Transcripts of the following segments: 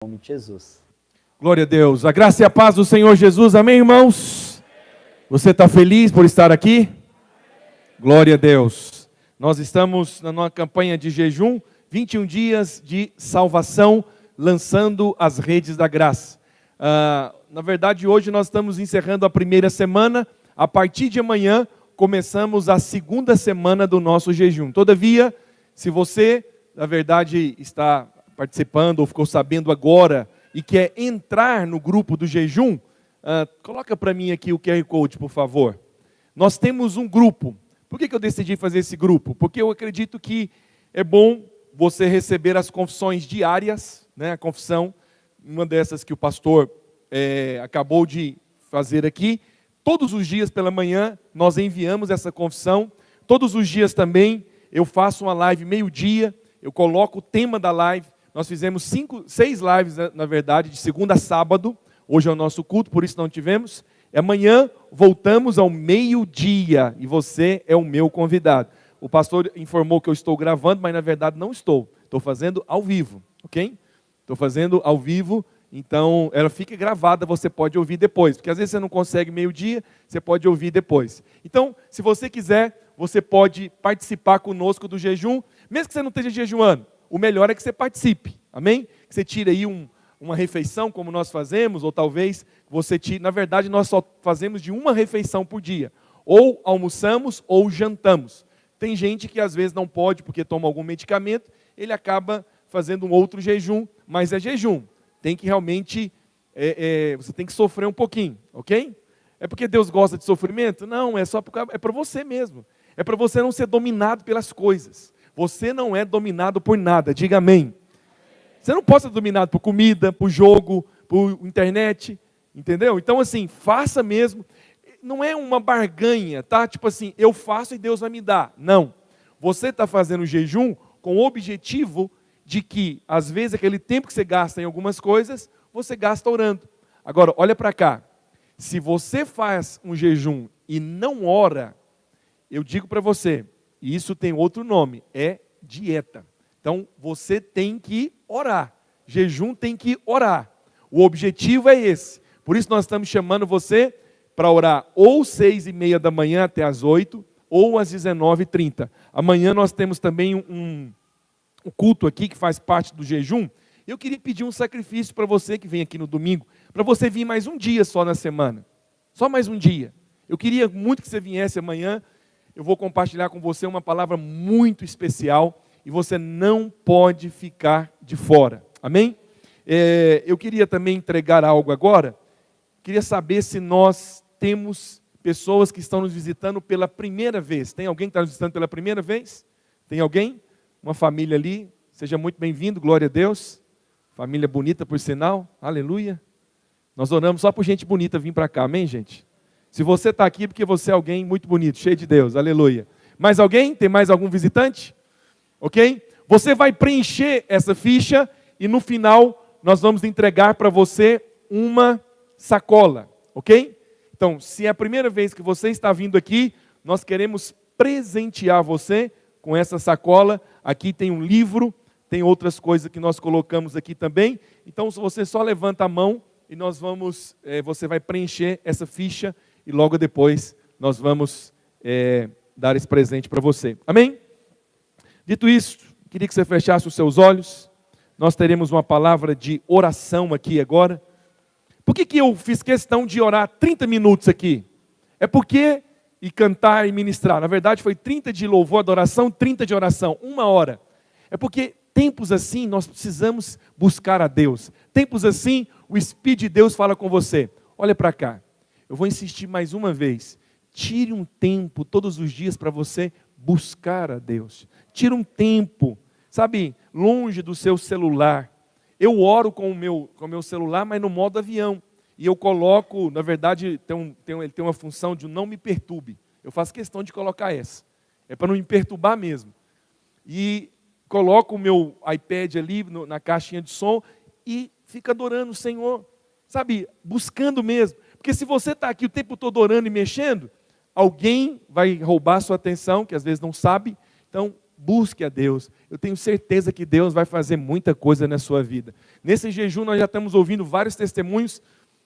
Em nome de Jesus. Glória a Deus. A graça e a paz do Senhor Jesus. Amém, irmãos? Você está feliz por estar aqui? Glória a Deus. Nós estamos na nossa campanha de jejum, 21 dias de salvação, lançando as redes da graça. Na verdade, hoje nós estamos encerrando a primeira semana. A partir de amanhã, começamos a segunda semana do nosso jejum. Todavia, se você, na verdade, está participando ou ficou sabendo agora e quer entrar no grupo do jejum, coloca para mim aqui o QR Code, por favor. Nós temos um grupo. Por que eu decidi fazer esse grupo? Porque eu acredito que é bom você receber as confissões diárias, né? A confissão, uma dessas que o pastor acabou de fazer aqui. Todos os dias pela manhã nós enviamos essa confissão. Todos os dias também eu faço uma live meio-dia, eu coloco o tema da live. Nós fizemos 6 lives, na verdade, de segunda a sábado. Hoje é o nosso culto, por isso não tivemos. Amanhã voltamos ao meio-dia e você é o meu convidado. O pastor informou que eu estou gravando, mas na verdade não estou. Estou fazendo ao vivo, ok? Estou fazendo ao vivo, então ela fica gravada, você pode ouvir depois. Porque às vezes você não consegue meio-dia, você pode ouvir depois. Então, se você quiser, você pode participar conosco do jejum, mesmo que você não esteja jejuando. O melhor é que você participe, amém? Que você tire aí uma refeição, como nós fazemos, ou talvez você tire... Na verdade, nós só fazemos de uma refeição por dia. Ou almoçamos, ou jantamos. Tem gente que às vezes não pode, porque toma algum medicamento, ele acaba fazendo um outro jejum, mas é jejum. Tem que realmente, você tem que sofrer um pouquinho, ok? É porque Deus gosta de sofrimento? Não, é para você mesmo. É para você não ser dominado pelas coisas. Você não é dominado por nada, diga amém. Você não pode ser dominado por comida, por jogo, por internet, entendeu? Então assim, faça mesmo. Não é uma barganha, tá? Tipo assim, eu faço e Deus vai me dar. Não. Você está fazendo jejum com o objetivo de que, às vezes, aquele tempo que você gasta em algumas coisas, você gasta orando. Agora, olha para cá. Se você faz um jejum e não ora, eu digo para você, e isso tem outro nome, é dieta. Então, você tem que orar. Jejum tem que orar. O objetivo é esse. Por isso nós estamos chamando você para orar ou 6:30 da manhã até as 8, ou às 19:30. Amanhã nós temos também um culto aqui que faz parte do jejum. Eu queria pedir um sacrifício para você que vem aqui no domingo, para você vir mais um dia só na semana. Só mais um dia. Eu queria muito que você viesse amanhã. Eu vou compartilhar com você uma palavra muito especial e você não pode ficar de fora. Amém? Eu queria também entregar algo agora. Queria saber se nós temos pessoas que estão nos visitando pela primeira vez. Tem alguém que está nos visitando pela primeira vez? Tem alguém? Uma família ali? Seja muito bem-vindo, glória a Deus. Família bonita, por sinal. Aleluia. Nós oramos só por gente bonita vir para cá. Amém, gente? Se você está aqui, porque você é alguém muito bonito, cheio de Deus, aleluia. Mais alguém? Tem mais algum visitante? Ok? Você vai preencher essa ficha e no final nós vamos entregar para você uma sacola, ok? Então, se é a primeira vez que você está vindo aqui, nós queremos presentear você com essa sacola. Aqui tem um livro, tem outras coisas que nós colocamos aqui também. Então, se você só levanta a mão e você vai preencher essa ficha. E logo depois nós vamos dar esse presente para você. Amém? Dito isso, queria que você fechasse os seus olhos. Nós teremos uma palavra de oração aqui agora. Por que eu fiz questão de orar 30 minutos aqui? É porque, e cantar e ministrar. Na verdade foi 30 de louvor, adoração, 30 de oração, 1 hora. É porque tempos assim nós precisamos buscar a Deus. Tempos assim o Espírito de Deus fala com você. Olha para cá. Eu vou insistir mais uma vez. Tire um tempo todos os dias para você buscar a Deus. Tire um tempo, sabe, longe do seu celular. Eu oro com o meu celular, mas no modo avião. E eu coloco, na verdade, ele tem uma função de não me perturbe. Eu faço questão de colocar essa. É para não me perturbar mesmo. E coloco o meu iPad ali na caixinha de som e fico adorando o Senhor. Sabe, buscando mesmo. Porque se você está aqui o tempo todo orando e mexendo, alguém vai roubar a sua atenção, que às vezes não sabe. Então, busque a Deus. Eu tenho certeza que Deus vai fazer muita coisa na sua vida. Nesse jejum nós já estamos ouvindo vários testemunhos.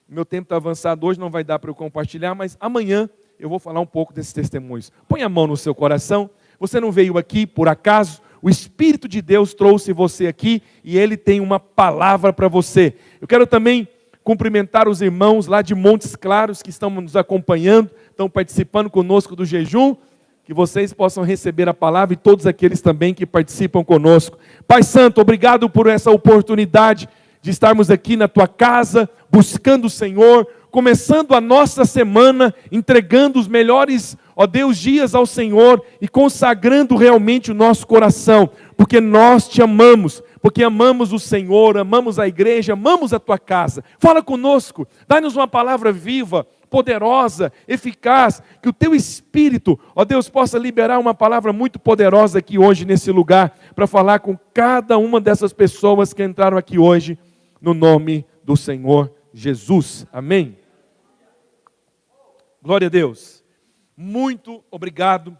Meu tempo está avançado hoje, não vai dar para eu compartilhar, mas amanhã eu vou falar um pouco desses testemunhos. Põe a mão no seu coração. Você não veio aqui por acaso. O Espírito de Deus trouxe você aqui e Ele tem uma palavra para você. Eu quero também cumprimentar os irmãos lá de Montes Claros que estão nos acompanhando, estão participando conosco do jejum. Que vocês possam receber a palavra e todos aqueles também que participam conosco. Pai Santo, obrigado por essa oportunidade de estarmos aqui na Tua casa, buscando o Senhor, começando a nossa semana, entregando os melhores, ó Deus, dias ao Senhor e consagrando realmente o nosso coração, porque nós Te amamos, porque amamos o Senhor, amamos a igreja, amamos a Tua casa. Fala conosco, dá-nos uma palavra viva, poderosa, eficaz, que o Teu Espírito, ó Deus, possa liberar uma palavra muito poderosa aqui hoje nesse lugar, para falar com cada uma dessas pessoas que entraram aqui hoje, no nome do Senhor Jesus. Amém? Glória a Deus. Muito obrigado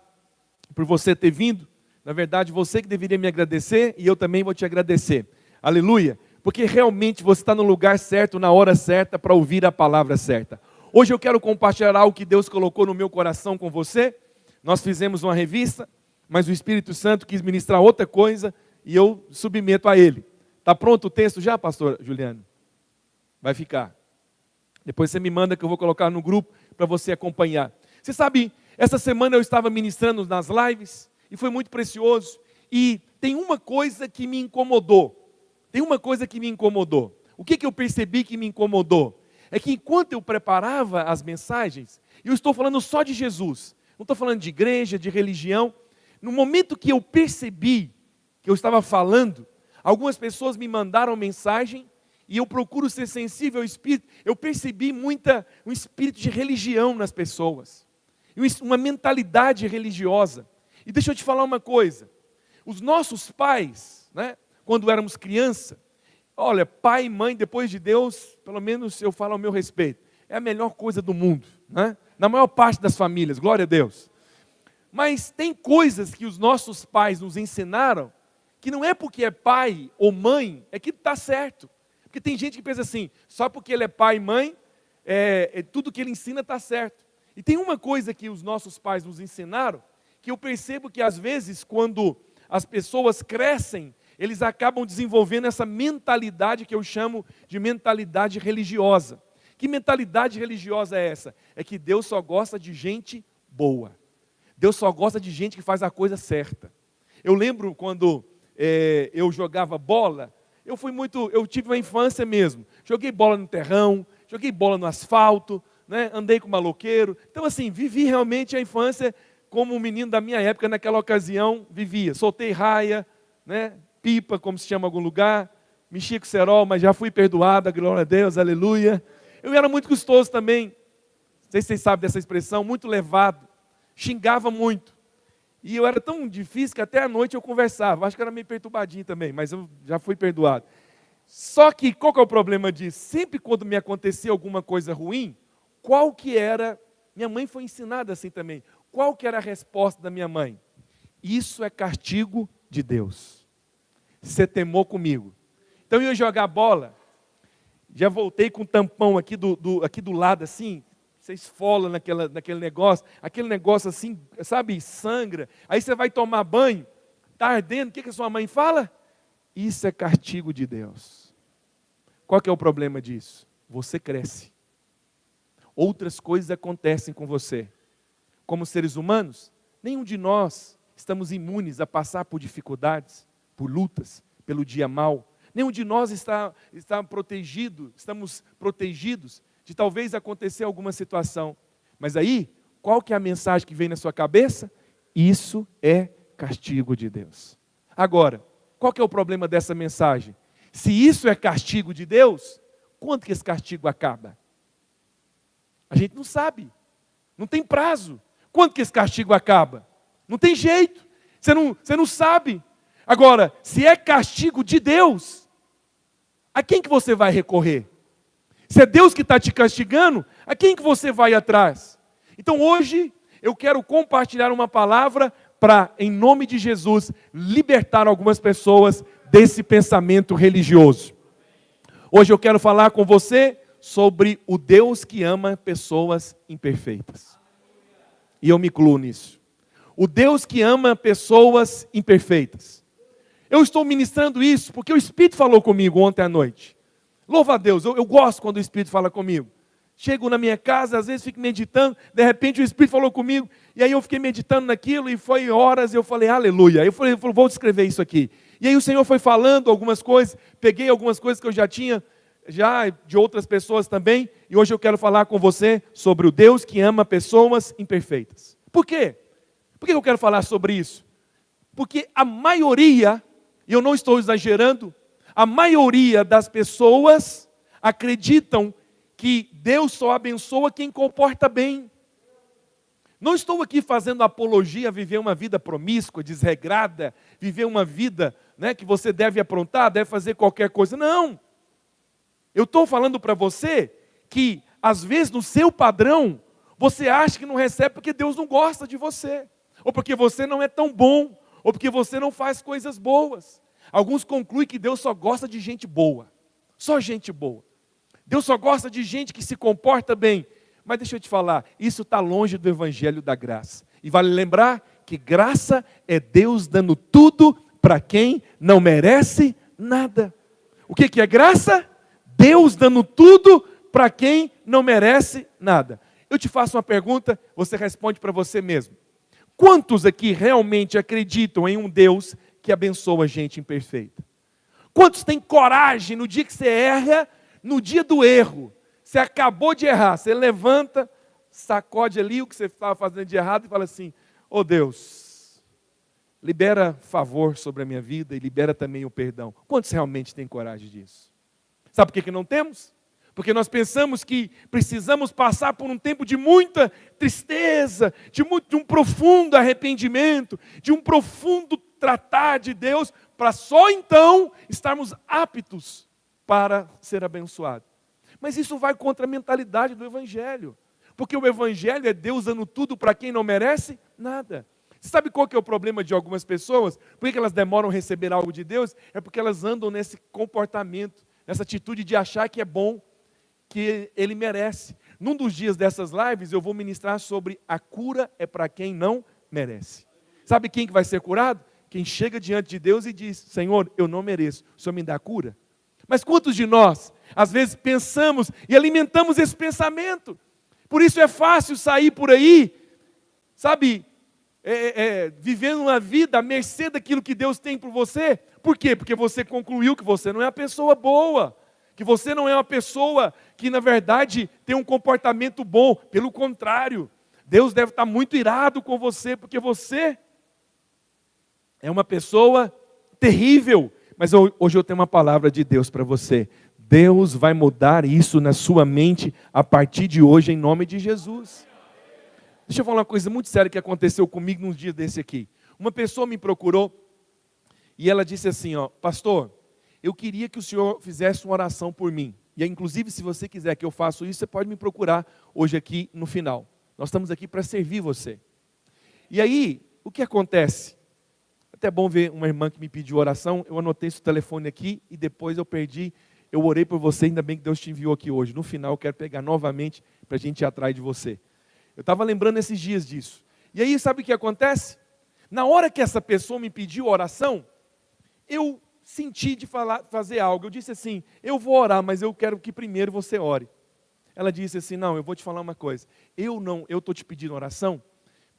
por você ter vindo. Na verdade, você que deveria me agradecer e eu também vou te agradecer. Aleluia. Porque realmente você está no lugar certo, na hora certa, para ouvir a palavra certa. Hoje eu quero compartilhar algo que Deus colocou no meu coração com você. Nós fizemos uma revista, mas o Espírito Santo quis ministrar outra coisa e eu submeto a Ele. Está pronto o texto já, pastor Juliano? Vai ficar. Depois você me manda que eu vou colocar no grupo para você acompanhar. Você sabe, essa semana eu estava ministrando nas lives e foi muito precioso. E tem uma coisa que me incomodou. O que eu percebi que me incomodou? É que enquanto eu preparava as mensagens, e eu estou falando só de Jesus, não estou falando de igreja, de religião, no momento que eu percebi que eu estava falando, algumas pessoas me mandaram mensagem, e eu procuro ser sensível ao Espírito, eu percebi um espírito de religião nas pessoas, uma mentalidade religiosa. E deixa eu te falar uma coisa, os nossos pais, né, quando éramos criança, olha, pai e mãe, depois de Deus, pelo menos eu falo ao meu respeito, é a melhor coisa do mundo, né? Na maior parte das famílias, glória a Deus. Mas tem coisas que os nossos pais nos ensinaram, que não é porque é pai ou mãe, é que está certo. Porque tem gente que pensa assim, só porque ele é pai e mãe, tudo que ele ensina está certo. E tem uma coisa que os nossos pais nos ensinaram, que eu percebo que às vezes quando as pessoas crescem, eles acabam desenvolvendo essa mentalidade que eu chamo de mentalidade religiosa. Que mentalidade religiosa é essa? É que Deus só gosta de gente boa. Deus só gosta de gente que faz a coisa certa. Eu lembro quando eu jogava bola, eu tive uma infância mesmo. Joguei bola no terrão, joguei bola no asfalto, né? Andei com maloqueiro. Então assim, vivi realmente a infância como um menino da minha época naquela ocasião vivia. Soltei raia, né? Pipa, como se chama em algum lugar, mexia com cerol, mas já fui perdoado, glória a Deus, aleluia. Eu era muito custoso também, não sei se vocês sabem dessa expressão, muito levado, xingava muito. E eu era tão difícil que até à noite eu conversava, acho que era meio perturbadinho também, mas eu já fui perdoado. Só que, qual que é o problema disso? Sempre quando me acontecia alguma coisa ruim, qual que era, minha mãe foi ensinada assim também, qual que era a resposta da minha mãe? Isso é castigo de Deus. Você temou comigo. Então eu ia jogar bola, já voltei com um tampão aqui do lado assim, você esfola naquele negócio, aquele negócio assim, sabe, sangra. Aí você vai tomar banho, está ardendo, o que a sua mãe fala? Isso é castigo de Deus. Qual que é o problema disso? Você cresce. Outras coisas acontecem com você. Como seres humanos, nenhum de nós estamos imunes a passar por dificuldades, por lutas, pelo dia mau. Nenhum de nós estamos protegidos de talvez acontecer alguma situação. Mas aí, qual que é a mensagem que vem na sua cabeça? Isso é castigo de Deus. Agora, qual que é o problema dessa mensagem? Se isso é castigo de Deus, quando que esse castigo acaba? A gente não sabe. Não tem prazo. Quando que esse castigo acaba? Não tem jeito. Você não sabe. Agora, se é castigo de Deus, a quem que você vai recorrer? Se é Deus que está te castigando, a quem que você vai atrás? Então hoje, eu quero compartilhar uma palavra para, em nome de Jesus, libertar algumas pessoas desse pensamento religioso. Hoje eu quero falar com você sobre o Deus que ama pessoas imperfeitas. E eu me incluo nisso. O Deus que ama pessoas imperfeitas. Eu estou ministrando isso porque o Espírito falou comigo ontem à noite. Louva a Deus, eu gosto quando o Espírito fala comigo. Chego na minha casa, às vezes fico meditando, de repente o Espírito falou comigo, e aí eu fiquei meditando naquilo, e foi horas, eu falei, aleluia. Aí eu falei, vou escrever isso aqui. E aí o Senhor foi falando algumas coisas, peguei algumas coisas que eu já tinha, de outras pessoas também, e hoje eu quero falar com você sobre o Deus que ama pessoas imperfeitas. Por quê? Por que eu quero falar sobre isso? Porque a maioria, e eu não estou exagerando, a maioria das pessoas acreditam que Deus só abençoa quem comporta bem. Não estou aqui fazendo apologia a viver uma vida promíscua, desregrada, viver uma vida, que você deve aprontar, deve fazer qualquer coisa. Não. Eu estou falando para você que, às vezes, no seu padrão, você acha que não recebe porque Deus não gosta de você, ou porque você não é tão bom, ou porque você não faz coisas boas. Alguns concluem que Deus só gosta de gente boa, só gente boa. Deus só gosta de gente que se comporta bem. Mas deixa eu te falar, isso está longe do Evangelho da graça. E vale lembrar que graça é Deus dando tudo para quem não merece nada. O que é graça? Deus dando tudo para quem não merece nada. Eu te faço uma pergunta, você responde para você mesmo. Quantos aqui realmente acreditam em um Deus que abençoa gente imperfeita? Quantos têm coragem no dia que você erra, no dia do erro, você acabou de errar, você levanta, sacode ali o que você estava fazendo de errado e fala assim, ô Deus, libera favor sobre a minha vida e libera também o perdão. Quantos realmente têm coragem disso? Sabe por que não temos? Porque nós pensamos que precisamos passar por um tempo de muita tristeza, de um profundo arrependimento, de um profundo tratar de Deus, para só então estarmos aptos para ser abençoado. Mas isso vai contra a mentalidade do Evangelho. Porque o Evangelho é Deus dando tudo para quem não merece nada. Você sabe qual que é o problema de algumas pessoas? Por que elas demoram a receber algo de Deus? É porque elas andam nesse comportamento, nessa atitude de achar que é bom, que ele merece. Num dos dias dessas lives eu vou ministrar sobre a cura é para quem não merece. Sabe quem que vai ser curado? Quem chega diante de Deus e diz, Senhor, eu não mereço, o Senhor me dá cura? Mas quantos de nós, às vezes, pensamos e alimentamos esse pensamento? Por isso é fácil sair por aí, sabe, vivendo uma vida à mercê daquilo que Deus tem por você. Por quê? Porque você concluiu que você não é uma pessoa boa, que você não é uma pessoa que, na verdade, tem um comportamento bom. Pelo contrário, Deus deve estar muito irado com você, porque você é uma pessoa terrível. Mas hoje eu tenho uma palavra de Deus para você. Deus vai mudar isso na sua mente a partir de hoje, em nome de Jesus. Deixa eu falar uma coisa muito séria que aconteceu comigo num dia desse aqui. Uma pessoa me procurou e ela disse assim, pastor, eu queria que o senhor fizesse uma oração por mim. E aí, inclusive, se você quiser que eu faça isso, você pode me procurar hoje aqui no final. Nós estamos aqui para servir você. E aí, o que acontece? Até bom ver uma irmã que me pediu oração, eu anotei esse telefone aqui e depois eu perdi, eu orei por você, ainda bem que Deus te enviou aqui hoje. No final eu quero pegar novamente para a gente ir atrás de você. Eu estava lembrando esses dias disso. E aí sabe o que acontece? Na hora que essa pessoa me pediu oração, eu senti de fazer algo. Eu disse assim, eu vou orar, mas eu quero que primeiro você ore. Ela disse assim, não, eu vou te falar uma coisa. Eu estou te pedindo oração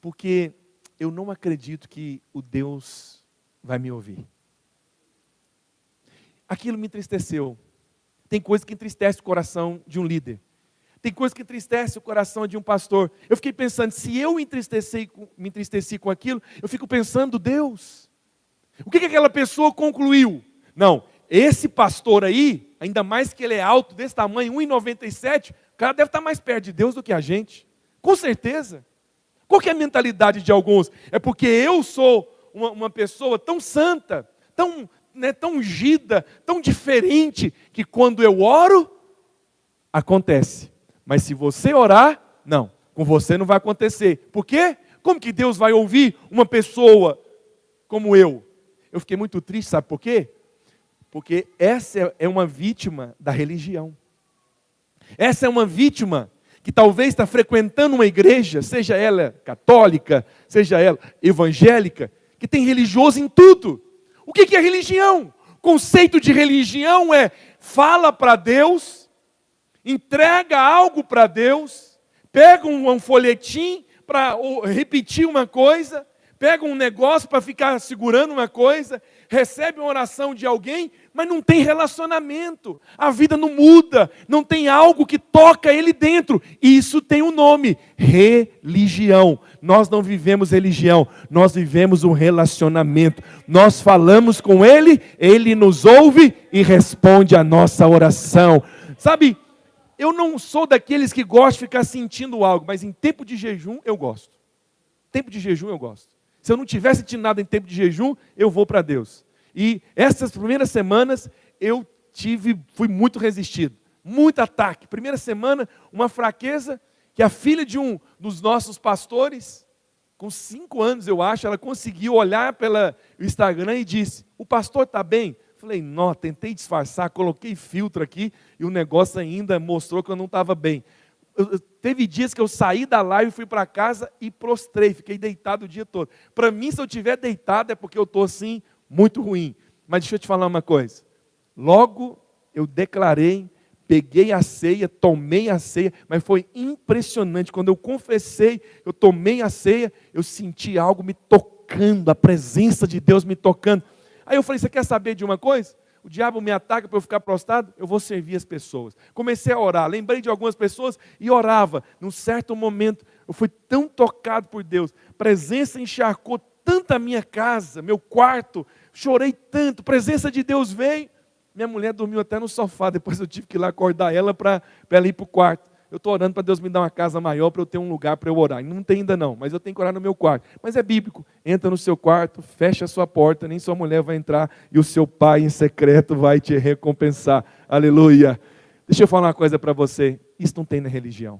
porque eu não acredito que o Deus vai me ouvir. Aquilo me entristeceu. Tem coisa que entristece o coração de um líder. Tem coisa que entristece o coração de um pastor. Eu fiquei pensando, se eu me entristeci com aquilo, eu fico pensando, Deus, o que aquela pessoa concluiu? Não, esse pastor aí, ainda mais que ele é alto, desse tamanho, 1,97, o cara deve estar mais perto de Deus do que a gente. Com certeza. Qual que é a mentalidade de alguns? É porque eu sou uma pessoa tão santa, tão ungida, tão diferente, que quando eu oro, acontece. Mas se você orar, não, com você não vai acontecer. Por quê? Como que Deus vai ouvir uma pessoa como eu? Eu fiquei muito triste, sabe por quê? Porque essa é uma vítima da religião. Essa é uma vítima que talvez está frequentando uma igreja, seja ela católica, seja ela evangélica, que tem religioso em tudo. O que é religião? O conceito de religião é fala para Deus, entrega algo para Deus, pega um folhetim para repetir uma coisa, pega um negócio para ficar segurando uma coisa, recebe uma oração de alguém, mas não tem relacionamento. A vida não muda, não tem algo que toca ele dentro. E isso tem um nome: religião. Nós não vivemos religião, nós vivemos um relacionamento. Nós falamos com ele, ele nos ouve e responde a nossa oração. Sabe, eu não sou daqueles que gostam de ficar sentindo algo, mas em tempo de jejum eu gosto. Tempo de jejum eu gosto. Se eu não tiver sentindo nada em tempo de jejum, eu vou para Deus. E essas primeiras semanas fui muito resistido, muito ataque. Primeira semana, uma fraqueza que a filha de um dos nossos pastores, com 5 anos eu acho, ela conseguiu olhar pelo Instagram e disse: o pastor está bem? Falei, não, tentei disfarçar, coloquei filtro aqui e o negócio ainda mostrou que eu não estava bem. Teve dias que eu saí da live, fui para casa e prostrei, fiquei deitado o dia todo. Para mim, se eu estiver deitado é porque eu estou assim, muito ruim. Mas deixa eu te falar uma coisa. Logo eu declarei, peguei a ceia, tomei a ceia, mas foi impressionante. Quando eu confessei, eu tomei a ceia, eu senti algo me tocando, a presença de Deus me tocando. Aí eu falei, você quer saber de uma coisa? O diabo me ataca para eu ficar prostrado, eu vou servir as pessoas. Comecei a orar, lembrei de algumas pessoas e orava. Num certo momento, eu fui tão tocado por Deus. A presença encharcou tanto a minha casa, meu quarto. Chorei tanto, a presença de Deus veio. Minha mulher dormiu até no sofá, depois eu tive que ir lá acordar ela para ela ir para o quarto. Eu estou orando para Deus me dar uma casa maior, para eu ter um lugar para eu orar. Não tem ainda não, mas eu tenho que orar no meu quarto. Mas é bíblico, entra no seu quarto, fecha a sua porta, nem sua mulher vai entrar e o seu pai em secreto vai te recompensar. Aleluia. Deixa eu falar uma coisa para você, isso não tem na religião.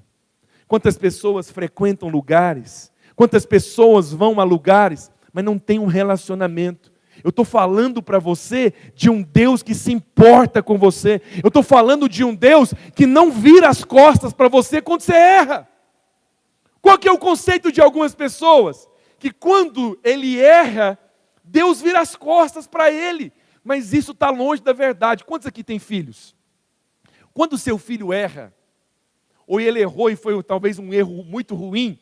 Quantas pessoas frequentam lugares, quantas pessoas vão a lugares, mas não tem um relacionamento. Eu estou falando para você de um Deus que se importa com você. Eu estou falando de um Deus que não vira as costas para você quando você erra. Qual que é o conceito de algumas pessoas? Que quando ele erra, Deus vira as costas para ele. Mas isso está longe da verdade. Quantos aqui têm filhos? Quando o seu filho erra, ou ele errou e foi talvez um erro muito ruim,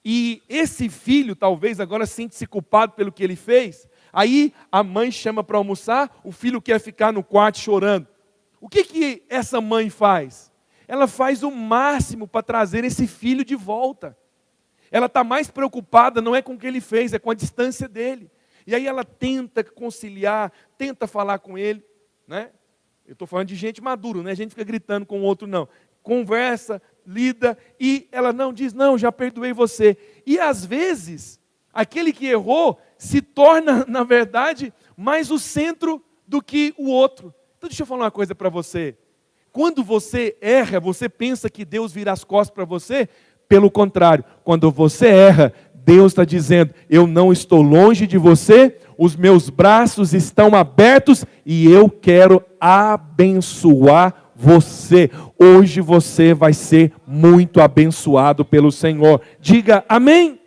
e esse filho talvez agora sente-se culpado pelo que ele fez, aí a mãe chama para almoçar, o filho quer ficar no quarto chorando. O que essa mãe faz? Ela faz o máximo para trazer esse filho de volta. Ela está mais preocupada, não é com o que ele fez, é com a distância dele. E aí ela tenta conciliar, tenta falar com ele, né? Eu estou falando de gente madura, né? A gente fica gritando com o outro, não. Conversa, lida, e ela não diz, não, já perdoei você. E às vezes, aquele que errou se torna, na verdade, mais o centro do que o outro. Então deixa eu falar uma coisa para você. Quando você erra, você pensa que Deus vira as costas para você? Pelo contrário, quando você erra, Deus está dizendo, eu não estou longe de você, os meus braços estão abertos e eu quero abençoar você. Hoje você vai ser muito abençoado pelo Senhor. Diga amém.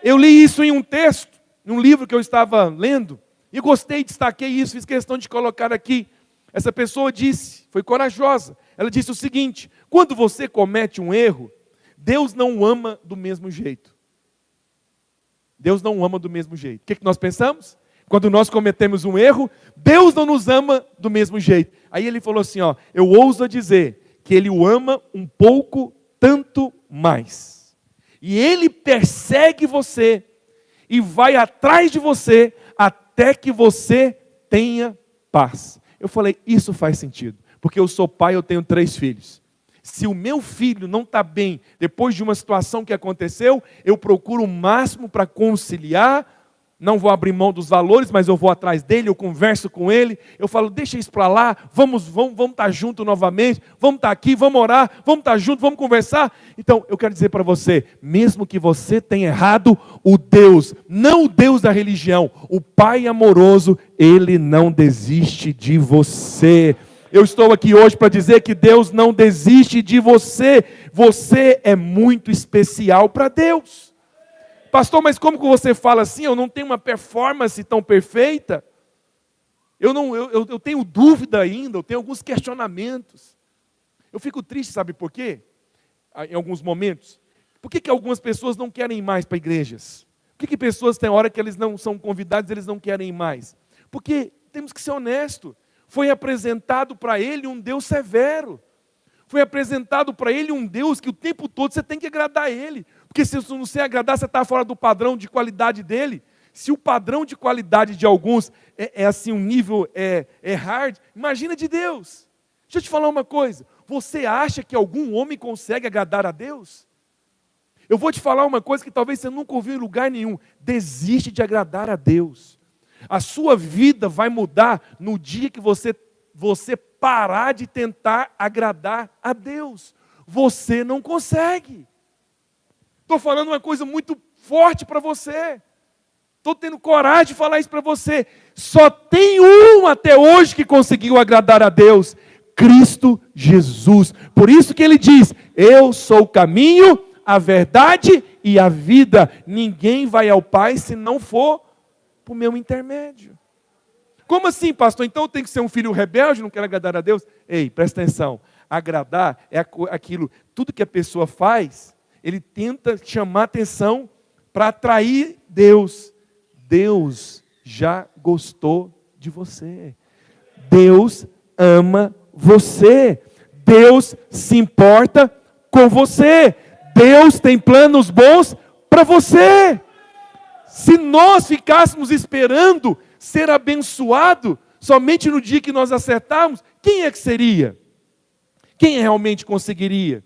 Eu li isso em um texto, num livro que eu estava lendo, e gostei, destaquei isso, fiz questão de colocar aqui. Essa pessoa disse, foi corajosa, ela disse o seguinte: quando você comete um erro, Deus não o ama do mesmo jeito. Deus não o ama do mesmo jeito. O que nós pensamos? Quando nós cometemos um erro, Deus não nos ama do mesmo jeito. Aí ele falou assim, ó, eu ouso dizer que Ele o ama um pouco, tanto mais. E Ele persegue você e vai atrás de você até que você tenha paz. Eu falei, isso faz sentido, porque eu sou pai, eu tenho 3 filhos. Se o meu filho não está bem, depois de uma situação que aconteceu, eu procuro o máximo para conciliar, não vou abrir mão dos valores, mas eu vou atrás dele, eu converso com ele, eu falo, deixa isso para lá, vamos estar juntos novamente, vamos estar aqui, vamos orar, vamos estar juntos, vamos conversar. Então, eu quero dizer para você, mesmo que você tenha errado, o Deus, não o Deus da religião, o Pai amoroso, Ele não desiste de você. Eu estou aqui hoje para dizer que Deus não desiste de você. Você é muito especial para Deus. Pastor, mas como que você fala assim? Eu não tenho uma performance tão perfeita. Eu tenho dúvida ainda, eu tenho alguns questionamentos. Eu fico triste, sabe por quê? Em alguns momentos. Por que algumas pessoas não querem ir mais para igrejas? Por que pessoas têm hora que eles não são convidados, eles não querem ir mais? Porque temos que ser honestos. Foi apresentado para ele um Deus severo. Foi apresentado para ele um Deus que o tempo todo você tem que agradar a ele. Porque se você agradar, você está fora do padrão de qualidade dele. Se o padrão de qualidade de alguns é assim, um nível hard, imagina de Deus. Deixa eu te falar uma coisa. Você acha que algum homem consegue agradar a Deus? Eu vou te falar uma coisa que talvez você nunca ouviu em lugar nenhum. Desiste de agradar a Deus. A sua vida vai mudar no dia que você parar de tentar agradar a Deus. Você não consegue. Estou falando uma coisa muito forte para você. Estou tendo coragem de falar isso para você. Só tem um até hoje que conseguiu agradar a Deus. Cristo Jesus. Por isso que ele diz, eu sou o caminho, a verdade e a vida. Ninguém vai ao Pai se não for por meu intermédio. Como assim, pastor? Então eu tenho que ser um filho rebelde, não quero agradar a Deus? Ei, presta atenção. Agradar é aquilo, tudo que a pessoa faz, ele tenta chamar atenção para atrair Deus. Deus já gostou de você. Deus ama você. Deus se importa com você. Deus tem planos bons para você. Se nós ficássemos esperando ser abençoado somente no dia que nós acertarmos, quem é que seria? Quem realmente conseguiria?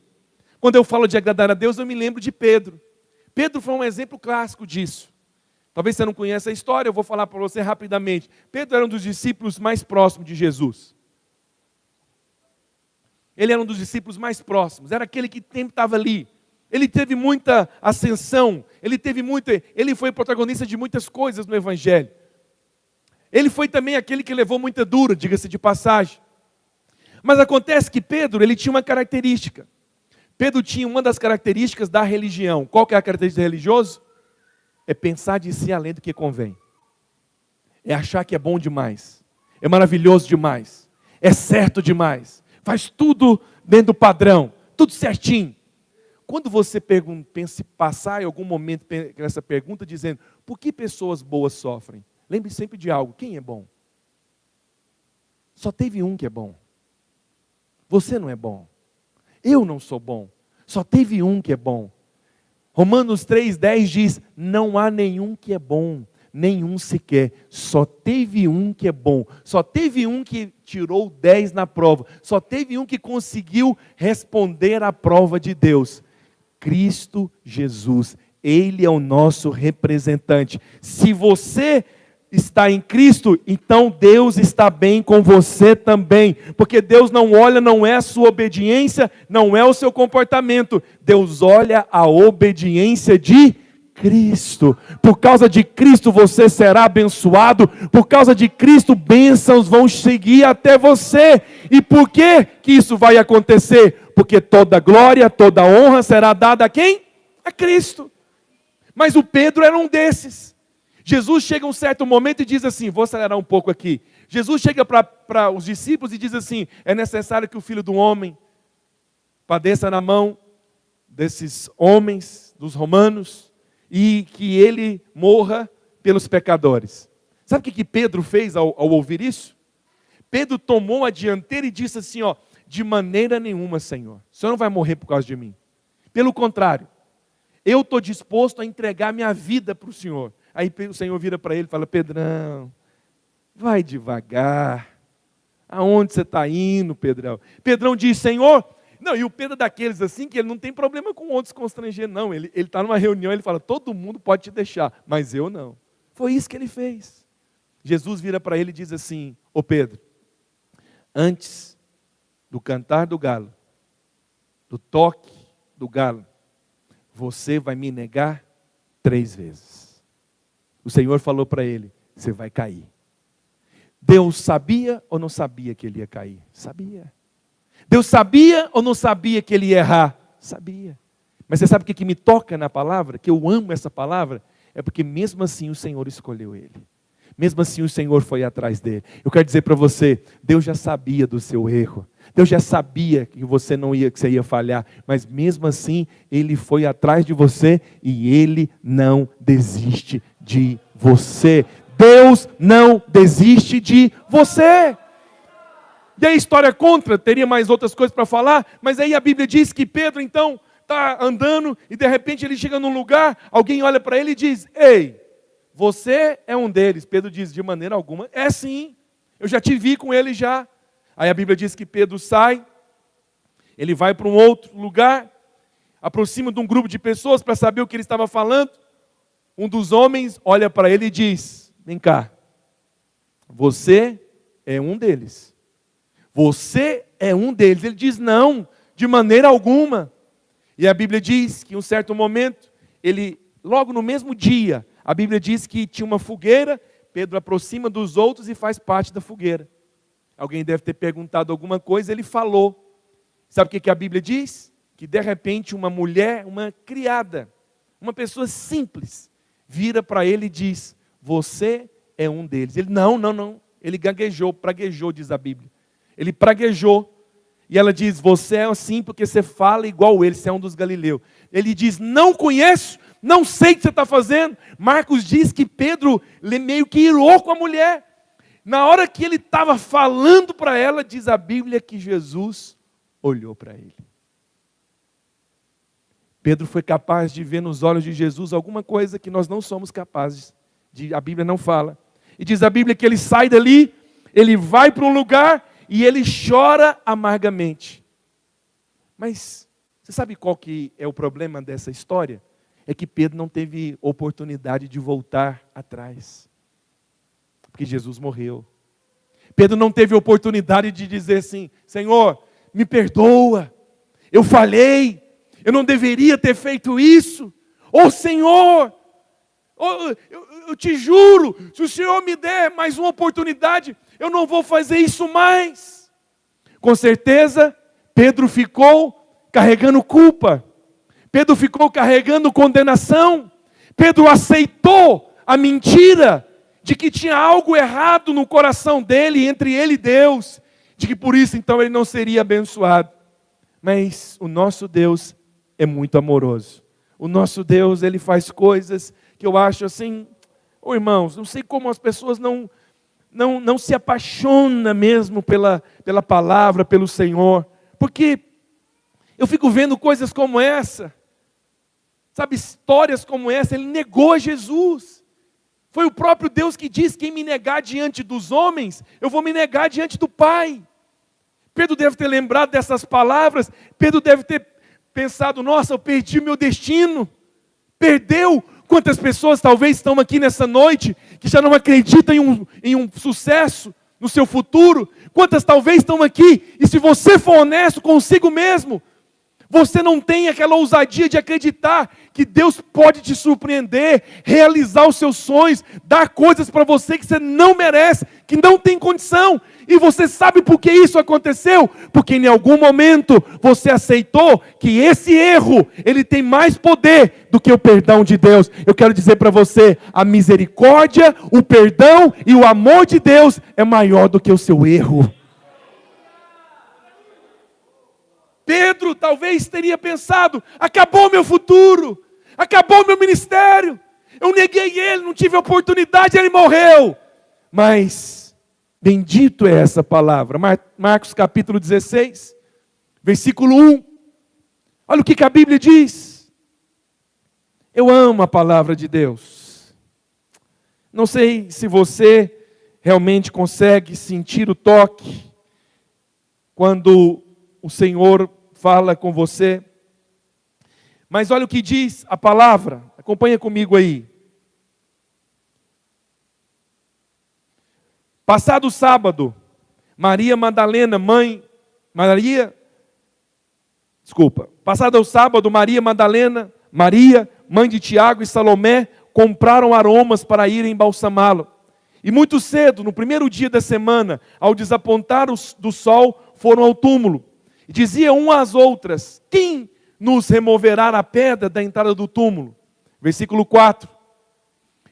Quando eu falo de agradar a Deus, eu me lembro de Pedro. Pedro foi um exemplo clássico disso. Talvez você não conheça a história, eu vou falar para você rapidamente. Pedro era um dos discípulos mais próximos de Jesus. Ele era um dos discípulos mais próximos, era aquele que sempre estava ali. Ele teve muita ascensão, ele foi protagonista de muitas coisas no Evangelho. Ele foi também aquele que levou muita dura, diga-se de passagem. Mas acontece que Pedro, ele tinha uma característica. Pedro tinha uma das características da religião. Qual que é a característica do religioso? É pensar de si além do que convém. É achar que é bom demais. É maravilhoso demais. É certo demais. Faz tudo dentro do padrão. Tudo certinho. Quando você pensa em passar em algum momento essa pergunta dizendo, por que pessoas boas sofrem? Lembre sempre de algo, quem é bom? Só teve um que é bom. Você não é bom. Eu não sou bom. Só teve um que é bom. Romanos 3,10 diz, não há nenhum que é bom, nenhum sequer. Só teve um que é bom. Só teve um que tirou 10 na prova. Só teve um que conseguiu responder à prova de Deus. Cristo Jesus, Ele é o nosso representante. Se você está em Cristo, então Deus está bem com você também. Porque Deus não olha, não é a sua obediência, não é o seu comportamento. Deus olha a obediência de Cristo. Por causa de Cristo você será abençoado. Por causa de Cristo, bênçãos vão seguir até você. E por que isso vai acontecer? Porque toda glória, toda honra será dada a quem? A Cristo. Mas o Pedro era um desses. Jesus chega a um certo momento e diz assim, vou acelerar um pouco aqui. Jesus chega para os discípulos e diz assim, é necessário que o Filho do Homem padeça na mão desses homens, dos romanos, e que ele morra pelos pecadores. Sabe o que Pedro fez ao ouvir isso? Pedro tomou a dianteira e disse assim, de maneira nenhuma, Senhor, o Senhor não vai morrer por causa de mim. Pelo contrário, eu estou disposto a entregar minha vida para o Senhor. Aí o Senhor vira para ele e fala, Pedrão, vai devagar. Aonde você está indo, Pedrão? Pedrão diz, Senhor... Não, e o Pedro é daqueles assim, que ele não tem problema com outros constranger, não. Ele está numa reunião, ele fala, todo mundo pode te deixar, mas eu não. Foi isso que ele fez. Jesus vira para ele e diz assim: ô Pedro, antes do cantar do galo, do toque do galo, você vai me negar 3 vezes. O Senhor falou para ele: você vai cair. Deus sabia ou não sabia que ele ia cair? Sabia. Deus sabia ou não sabia que ele ia errar? Sabia. Mas você sabe o que me toca na palavra? Que eu amo essa palavra? É porque mesmo assim o Senhor escolheu ele. Mesmo assim o Senhor foi atrás dele. Eu quero dizer para você, Deus já sabia do seu erro. Deus já sabia que você ia falhar. Mas mesmo assim, Ele foi atrás de você e Ele não desiste de você. Deus não desiste de você. E a história contra, teria mais outras coisas para falar, mas aí a Bíblia diz que Pedro então está andando e de repente ele chega num lugar, alguém olha para ele e diz: ei, você é um deles. Pedro diz: de maneira alguma. É sim, eu já te vi com ele já. Aí a Bíblia diz que Pedro sai, ele vai para um outro lugar, aproxima de um grupo de pessoas para saber o que ele estava falando. Um dos homens olha para ele e diz: vem cá, você é um deles. Você é um deles. Ele diz: não, de maneira alguma. E a Bíblia diz que em um certo momento, logo no mesmo dia, a Bíblia diz que tinha uma fogueira, Pedro aproxima dos outros e faz parte da fogueira. Alguém deve ter perguntado alguma coisa, ele falou. Sabe o que a Bíblia diz? Que de repente uma mulher, uma criada, uma pessoa simples, vira para ele e diz: você é um deles. Ele: não. Ele praguejou, diz a Bíblia. Ele praguejou. E ela diz: você é assim porque você fala igual ele, você é um dos galileus. Ele diz: não conheço, não sei o que você está fazendo. Marcos diz que Pedro meio que irou com a mulher. Na hora que ele estava falando para ela, diz a Bíblia que Jesus olhou para ele. Pedro foi capaz de ver nos olhos de Jesus alguma coisa que nós não somos capazes de, a Bíblia não fala. E diz a Bíblia que ele sai dali, ele vai para um lugar e ele chora amargamente. Mas você sabe qual que é o problema dessa história? É que Pedro não teve oportunidade de voltar atrás. Porque Jesus morreu. Pedro não teve oportunidade de dizer assim: Senhor, me perdoa, eu falhei, eu não deveria ter feito isso. Ô Senhor, eu te juro, se o Senhor me der mais uma oportunidade, eu não vou fazer isso mais. Com certeza, Pedro ficou carregando culpa. Pedro ficou carregando condenação. Pedro aceitou a mentira de que tinha algo errado no coração dele, entre ele e Deus, de que por isso então ele não seria abençoado. Mas o nosso Deus é muito amoroso. O nosso Deus, ele faz coisas que eu acho assim, irmãos, não sei como as pessoas não se apaixonam mesmo pela palavra, pelo Senhor, porque eu fico vendo coisas como essa, sabe, histórias como essa. Ele negou Jesus. Foi o próprio Deus que diz: quem me negar diante dos homens, eu vou me negar diante do Pai. Pedro deve ter lembrado dessas palavras. Pedro deve ter pensado: nossa, eu perdi meu destino. Perdeu. Quantas pessoas talvez estão aqui nessa noite que já não acreditam em um sucesso no seu futuro? Quantas talvez estão aqui e, se você for honesto consigo mesmo, você não tem aquela ousadia de acreditar que Deus pode te surpreender, realizar os seus sonhos, dar coisas para você que você não merece, que não tem condição. E você sabe por que isso aconteceu? Porque em algum momento você aceitou que esse erro, ele tem mais poder do que o perdão de Deus. Eu quero dizer para você, a misericórdia, o perdão e o amor de Deus é maior do que o seu erro. Pedro talvez teria pensado: acabou meu futuro, acabou meu ministério, eu neguei ele, não tive oportunidade, ele morreu. Mas bendito é essa palavra. Marcos capítulo 16, versículo 1. Olha o que a Bíblia diz. Eu amo a palavra de Deus. Não sei se você realmente consegue sentir o toque quando o Senhor fala com você. Mas olha o que diz a palavra. Acompanha comigo aí. Passado o sábado, Passado o sábado, Maria Madalena, Maria, mãe de Tiago e Salomé, compraram aromas para irem embalsamá-lo. E muito cedo, no primeiro dia da semana, ao desapontar do sol, foram ao túmulo. E diziam umas às outras: quem nos removerá a pedra da entrada do túmulo? Versículo 4.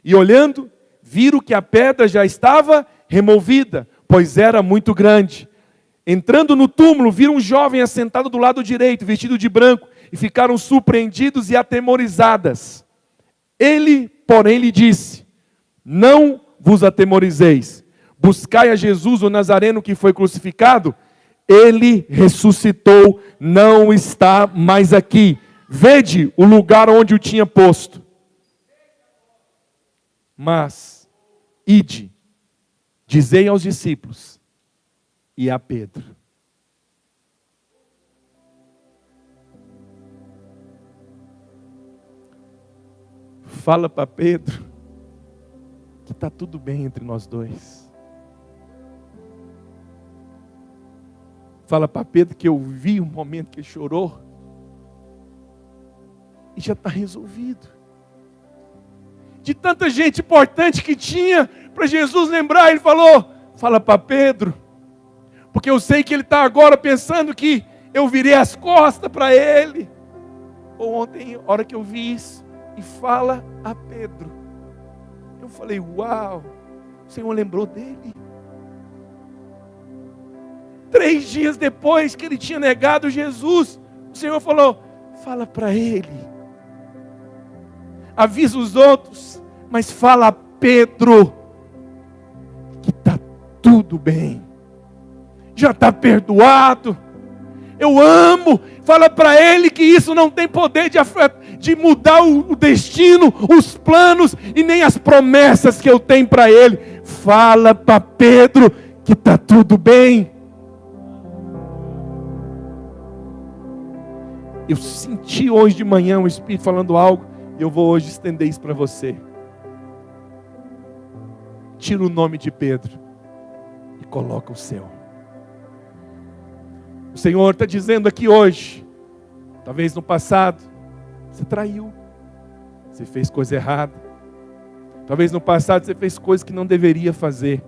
E olhando, viram que a pedra já estava removida, pois era muito grande. Entrando no túmulo, viram um jovem assentado do lado direito, vestido de branco, e ficaram surpreendidos e atemorizadas. Ele, porém, lhe disse: não vos atemorizeis. Buscai a Jesus, o Nazareno, que foi crucificado. Ele ressuscitou, não está mais aqui. Vede o lugar onde o tinha posto. Mas, ide, dizei aos discípulos e a Pedro. Fala para Pedro que está tudo bem entre nós dois. Fala para Pedro que eu vi o momento que ele chorou e já está resolvido. De tanta gente importante que tinha para Jesus lembrar, ele falou: fala para Pedro, porque eu sei que ele está agora pensando que eu virei as costas para ele. Ou ontem, a hora que eu vi isso, e fala a Pedro, eu falei: uau, o Senhor lembrou dele. 3 dias depois que ele tinha negado Jesus, o Senhor falou: fala para ele, avisa os outros, mas fala a Pedro que está tudo bem, já está perdoado, eu amo. Fala para ele que isso não tem poder de mudar o destino, os planos e nem as promessas que eu tenho para ele. Fala para Pedro que está tudo bem. Eu senti hoje de manhã o Espírito falando algo, e eu vou hoje estender isso para você. Tira o nome de Pedro e coloca o seu. O Senhor está dizendo aqui hoje, talvez no passado, você traiu, você fez coisa errada. Talvez no passado você fez coisas que não deveria fazer.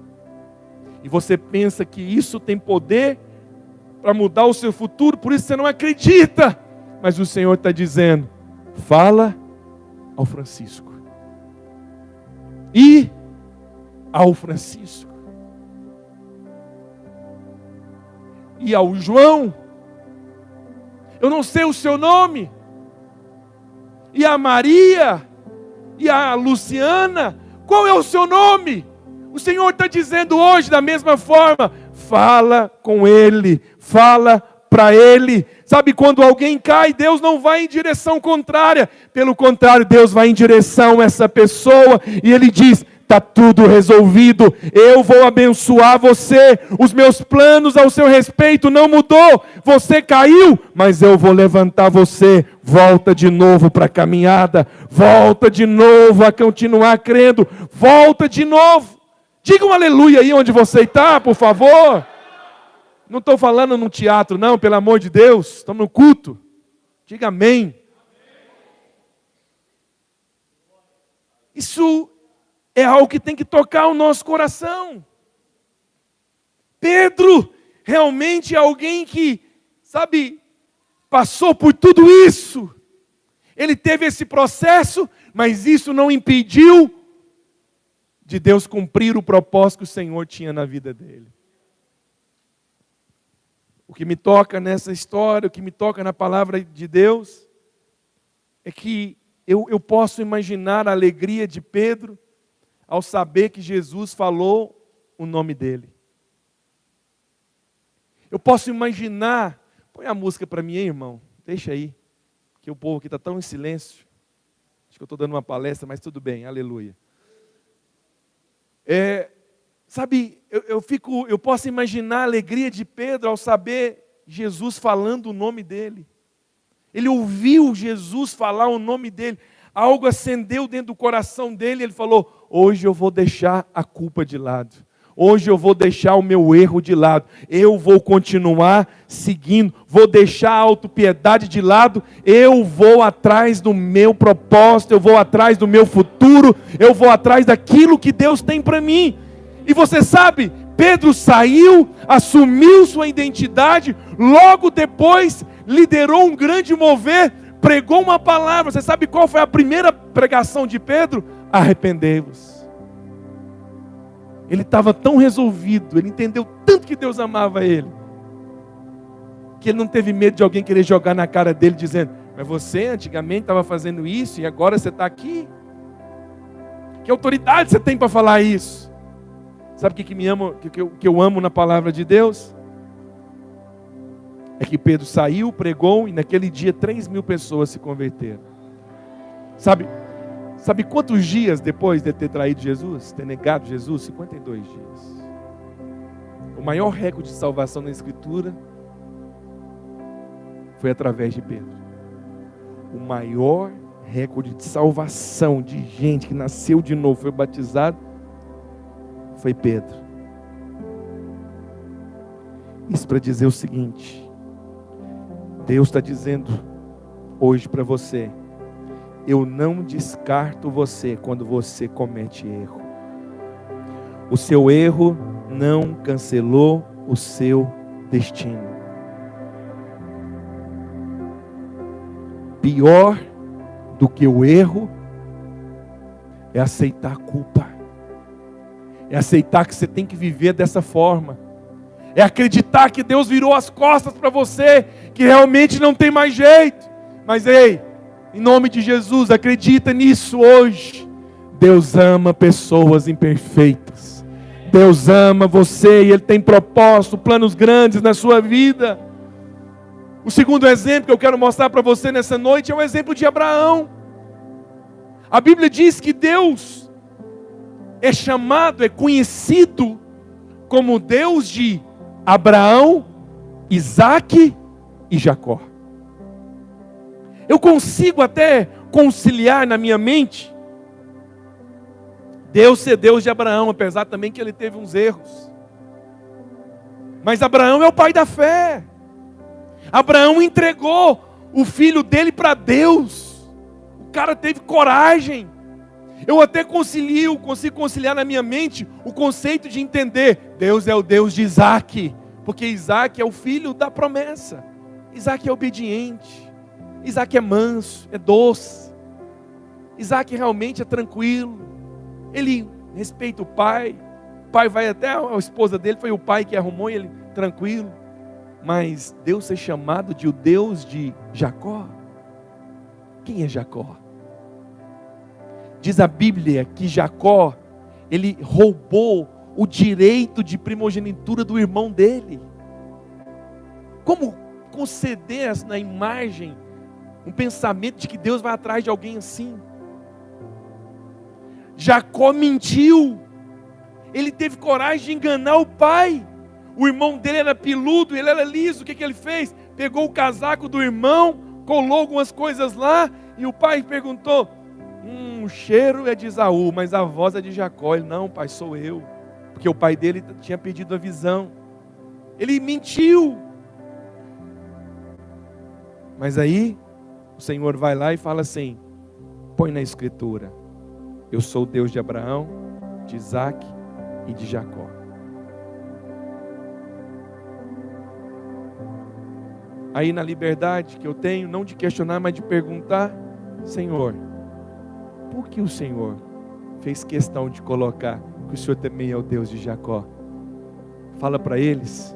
E você pensa que isso tem poder para mudar o seu futuro, por isso você não acredita. Mas o Senhor está dizendo: fala ao Francisco. E ao Francisco. E ao João. Eu não sei o seu nome. E a Maria. E a Luciana. Qual é o seu nome? O Senhor está dizendo hoje da mesma forma: fala com ele. Fala para ele. Sabe, quando alguém cai, Deus não vai em direção contrária. Pelo contrário, Deus vai em direção a essa pessoa. E Ele diz: está tudo resolvido. Eu vou abençoar você. Os meus planos ao seu respeito não mudou. Você caiu, mas eu vou levantar você. Volta de novo para a caminhada. Volta de novo a continuar crendo. Volta de novo. Diga um aleluia aí onde você está, por favor. Não estou falando num teatro, não, pelo amor de Deus. Estamos no culto. Diga amém. Isso é algo que tem que tocar o nosso coração. Pedro realmente é alguém que, sabe, passou por tudo isso. Ele teve esse processo, mas isso não impediu de Deus cumprir o propósito que o Senhor tinha na vida dele. O que me toca nessa história, o que me toca na palavra de Deus, é que eu posso imaginar a alegria de Pedro ao saber que Jesus falou o nome dele. Eu posso imaginar, põe a música para mim aí, irmão, deixa aí, que o povo aqui está tão em silêncio. Acho que eu estou dando uma palestra, mas tudo bem, aleluia. Sabe, eu posso imaginar a alegria de Pedro ao saber Jesus falando o nome dele. Ele ouviu Jesus falar o nome dele. Algo acendeu dentro do coração dele. Ele falou: hoje eu vou deixar a culpa de lado. hoje eu vou deixar o meu erro de lado, eu vou continuar seguindo, vou deixar a autopiedade de lado, eu vou atrás do meu propósito, eu vou atrás do meu futuro, eu vou atrás daquilo que Deus tem para mim. E você sabe, Pedro saiu, assumiu sua identidade, logo depois liderou um grande mover, pregou uma palavra. Você sabe qual foi a primeira pregação de Pedro? Arrependei-vos. Ele estava tão resolvido, ele entendeu tanto que Deus amava ele, que ele não teve medo de alguém querer jogar na cara dele, dizendo: mas você antigamente estava fazendo isso e agora você está aqui? Que autoridade você tem para falar isso? Sabe o que eu amo na palavra de Deus? É que Pedro saiu, pregou, e naquele dia 3.000 pessoas se converteram. Sabe quantos dias depois de ter traído Jesus, ter negado Jesus? 52 dias. O maior recorde de salvação na Escritura foi através de Pedro. O maior recorde de salvação de gente que nasceu de novo, foi batizado, foi Pedro. Isso para dizer o seguinte: Deus está dizendo hoje para você: eu não descarto você quando você comete erro. O seu erro não cancelou o seu destino. Pior do que o erro é aceitar a culpa. É aceitar que você tem que viver dessa forma. É acreditar que Deus virou as costas para você, que realmente não tem mais jeito. Mas ei, em nome de Jesus, acredita nisso hoje. Deus ama pessoas imperfeitas. Deus ama você e Ele tem propósito, planos grandes na sua vida. O segundo exemplo que eu quero mostrar para você nessa noite é o exemplo de Abraão. A Bíblia diz que Deus é chamado, é conhecido como Deus de Abraão, Isaque e Jacó. Eu consigo até conciliar na minha mente Deus ser Deus de Abraão, apesar também que ele teve uns erros. Mas Abraão é o pai da fé. Abraão entregou o filho dele para Deus. O cara teve coragem. Eu até consigo conciliar na minha mente o conceito de entender: Deus é o Deus de Isaque, porque Isaque é o filho da promessa. Isaque é obediente. Isaque é manso, é doce. Isaque realmente é tranquilo. Ele respeita o pai. O pai vai até a esposa dele, foi o pai que arrumou ele tranquilo. Mas Deus é chamado de o Deus de Jacó. Quem é Jacó? Diz a Bíblia que Jacó, ele roubou o direito de primogenitura do irmão dele. Como conceder na imagem um pensamento de que Deus vai atrás de alguém assim? Jacó mentiu. Ele teve coragem de enganar o pai. O irmão dele era peludo, ele era liso. O que ele fez? Pegou o casaco do irmão, colou algumas coisas lá, e o pai perguntou: o cheiro é de Esaú, mas a voz é de Jacó. Ele: não, pai, sou eu. Porque o pai dele tinha pedido a visão. Ele mentiu. Mas aí o Senhor vai lá e fala assim: põe na escritura: eu sou o Deus de Abraão, de Isaque e de Jacó. Aí na liberdade que eu tenho, não de questionar, mas de perguntar: Senhor, por que o Senhor fez questão de colocar que o Senhor também é o Deus de Jacó? Fala para eles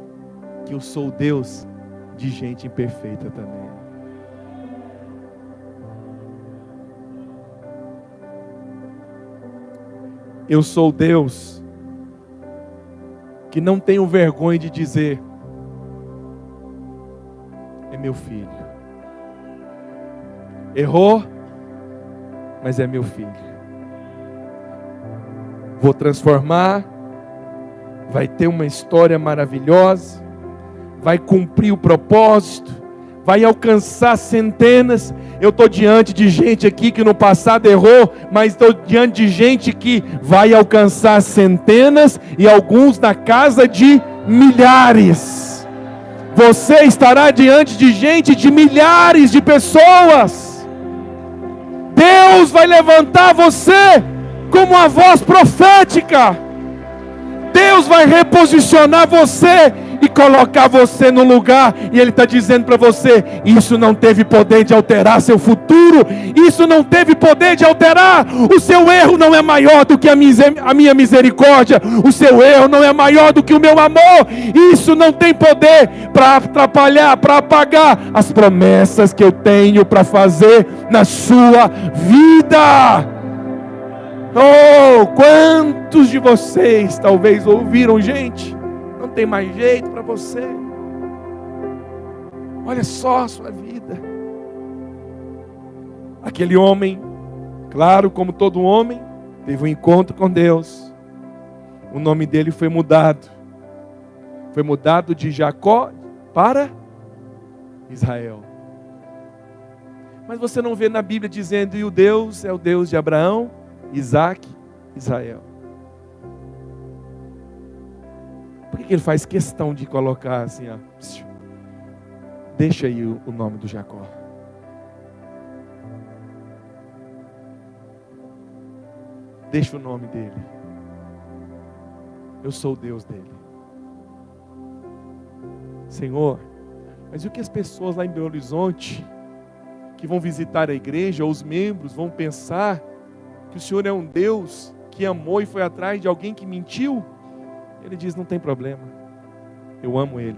que eu sou o Deus de gente imperfeita também. Eu sou o Deus que não tenho vergonha de dizer: é meu filho. Errou, mas é meu filho. Vou transformar, vai ter uma história maravilhosa, vai cumprir o propósito, vai alcançar centenas, Eu estou diante de gente aqui que no passado errou, mas estou diante de gente que vai alcançar centenas e alguns na casa de milhares. Você estará diante de gente de milhares de pessoas. Deus vai levantar você como uma voz profética. Deus vai reposicionar você e colocar você no lugar, e Ele está dizendo para você: isso não teve poder de alterar seu futuro, isso não teve poder de alterar, o seu erro não é maior do que a minha misericórdia, o seu erro não é maior do que o meu amor, isso não tem poder para atrapalhar, para apagar as promessas que eu tenho para fazer na sua vida. Oh, quantos de vocês talvez ouviram: gente, não tem mais jeito para você, olha só a sua vida. Aquele homem, claro, como todo homem, teve um encontro com Deus. O nome dele foi mudado de Jacó para Israel. Mas você não vê na Bíblia dizendo: e o Deus é o Deus de Abraão, Isaac, Israel. Por que ele faz questão de colocar assim, ó, deixa aí o nome do Jacó? Deixa o nome dele. Eu sou o Deus dele. Senhor, mas o que as pessoas lá em Belo Horizonte, que vão visitar a igreja, ou os membros, vão pensar que o Senhor é um Deus que amou e foi atrás de alguém que mentiu? Ele diz: não tem problema, eu amo ele.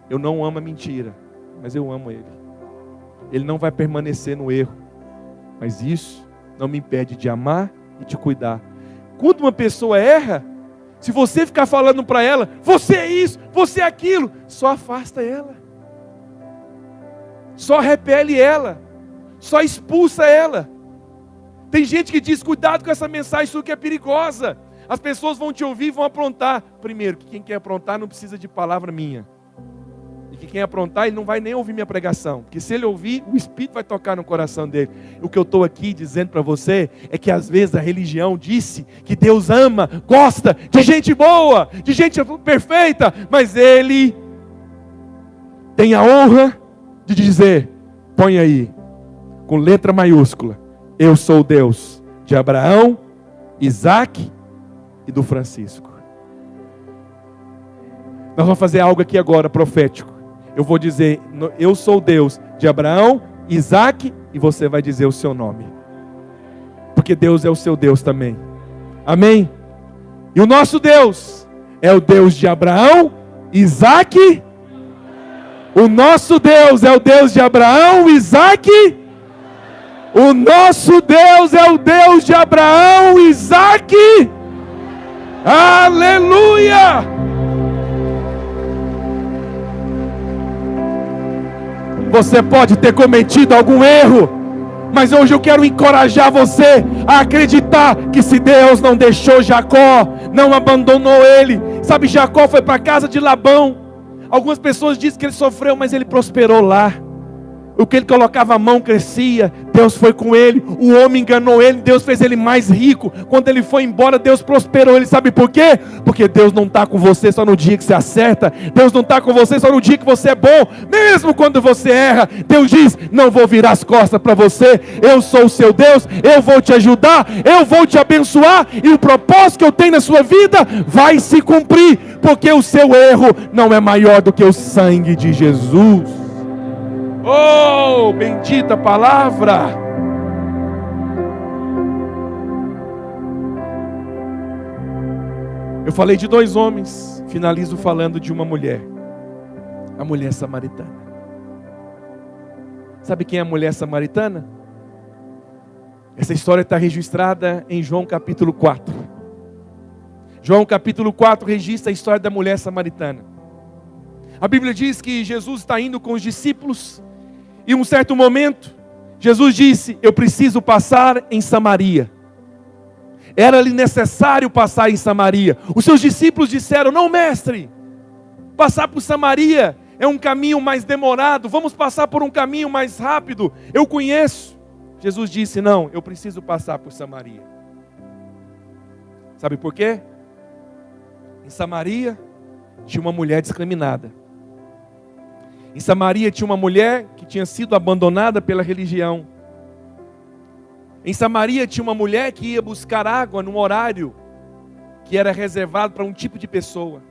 Eu não amo a mentira, mas eu amo ele. Ele não vai permanecer no erro, mas isso não me impede de amar e de cuidar. Quando uma pessoa erra, se você ficar falando para ela: você é isso, você é aquilo, só afasta ela, só repele ela, só expulsa ela. Tem gente que diz: cuidado com essa mensagem, isso que é perigosa. As pessoas vão te ouvir e vão aprontar. Primeiro, que quem quer aprontar não precisa de palavra minha. E que quem aprontar, ele não vai nem ouvir minha pregação. Porque se ele ouvir, o Espírito vai tocar no coração dele. O que eu estou aqui dizendo para você é que às vezes a religião disse que Deus ama, gosta de gente boa, de gente perfeita. Mas Ele tem a honra de dizer: põe aí, com letra maiúscula: eu sou o Deus de Abraão, Isaac e do Francisco. Nós vamos fazer algo aqui agora profético. Eu vou dizer: eu sou o Deus de Abraão, Isaac, e você vai dizer o seu nome, porque Deus é o seu Deus também. Amém? E o nosso Deus é o Deus de Abraão, Isaac. O nosso Deus é o Deus de Abraão, Isaac. O nosso Deus é o Deus de Abraão, Isaac. Aleluia! Você pode ter cometido algum erro, mas hoje eu quero encorajar você a acreditar que se Deus não deixou Jacó, não abandonou ele. Sabe, Jacó foi para a casa de Labão. Algumas pessoas dizem que ele sofreu, mas ele prosperou lá. O que ele colocava a mão crescia. Deus foi com ele. O homem enganou ele, Deus fez ele mais rico. Quando ele foi embora, Deus prosperou ele. Sabe por quê? Porque Deus não está com você só no dia que você acerta. Deus não está com você só no dia que você é bom. Mesmo quando você erra, Deus diz: não vou virar as costas para você. Eu sou o seu Deus, eu vou te ajudar, eu vou te abençoar. E o propósito que eu tenho na sua vida vai se cumprir. Porque o seu erro não é maior do que o sangue de Jesus. Oh, bendita palavra! Eu falei de dois homens, finalizo falando de uma mulher, a mulher samaritana. Sabe quem é a mulher samaritana? Essa história está registrada em João capítulo 4. João capítulo 4 registra a história da mulher samaritana. A Bíblia diz que Jesus está indo com os discípulos. E em um certo momento, Jesus disse: eu preciso passar em Samaria. Era-lhe necessário passar em Samaria. Os seus discípulos disseram: não, mestre, passar por Samaria é um caminho mais demorado, vamos passar por um caminho mais rápido, eu conheço. Jesus disse, não, eu preciso passar por Samaria. Sabe por quê? Em Samaria tinha uma mulher discriminada. Em Samaria tinha uma mulher que tinha sido abandonada pela religião. Em Samaria tinha uma mulher que ia buscar água num horário que era reservado para um tipo de pessoa.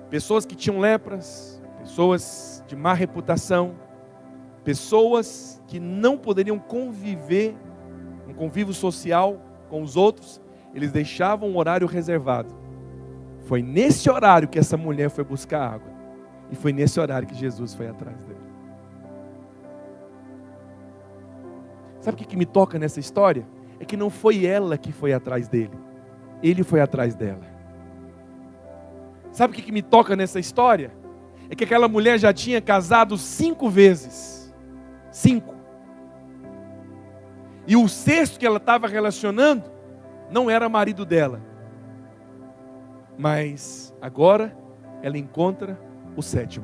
Pessoas que tinham lepras, pessoas de má reputação, pessoas que não poderiam conviver, um convívio social com os outros, eles deixavam um horário reservado. Foi nesse horário que essa mulher foi buscar água. E foi nesse horário que Jesus foi atrás dele. Sabe o que me toca nessa história? É que não foi ela que foi atrás dele. Ele foi atrás dela. Sabe o que me toca nessa história? É que aquela mulher já tinha casado 5 vezes. 5. E o sexto que ela estava relacionando não era marido dela. Mas agora ela encontra o 7º.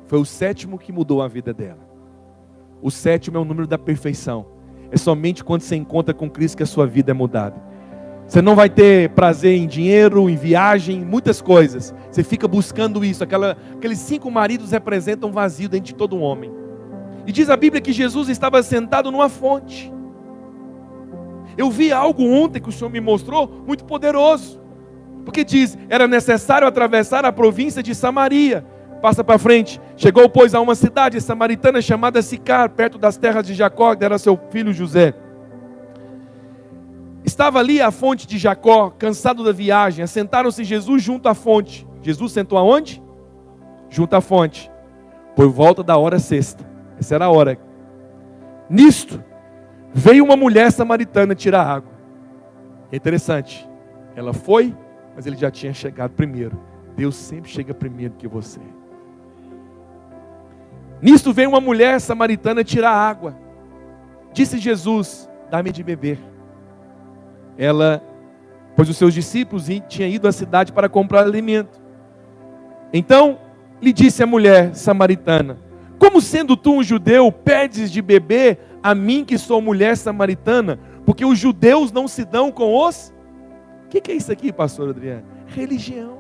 Foi o 7º que mudou a vida dela. O 7º é o número da perfeição. É somente quando você encontra com Cristo que a sua vida é mudada. Você não vai ter prazer em dinheiro, em viagem, muitas coisas. Você fica buscando isso. Aqueles 5 maridos representam um vazio dentro de todo um homem. E diz a Bíblia que Jesus estava sentado numa fonte. Eu vi algo ontem que o Senhor me mostrou, muito poderoso. Porque diz, era necessário atravessar a província de Samaria. Passa para frente. Chegou, pois, a uma cidade samaritana chamada Sicar, perto das terras de Jacó, que era seu filho José. Estava ali a fonte de Jacó, cansado da viagem. Assentaram-se Jesus junto à fonte. Jesus sentou aonde? Junto à fonte. Por volta da hora sexta. Essa era a hora. Nisto, veio uma mulher samaritana tirar água. É interessante. Ela foi, mas ele já tinha chegado primeiro. Deus sempre chega primeiro que você. Nisto veio uma mulher samaritana tirar água. Disse Jesus, dá-me de beber. Ela, pois os seus discípulos tinham ido à cidade para comprar alimento. Então lhe disse a mulher samaritana, como sendo tu um judeu, pedes de beber a mim que sou mulher samaritana? Porque os judeus não se dão com os... O que é isso aqui, pastor Adriano? Religião.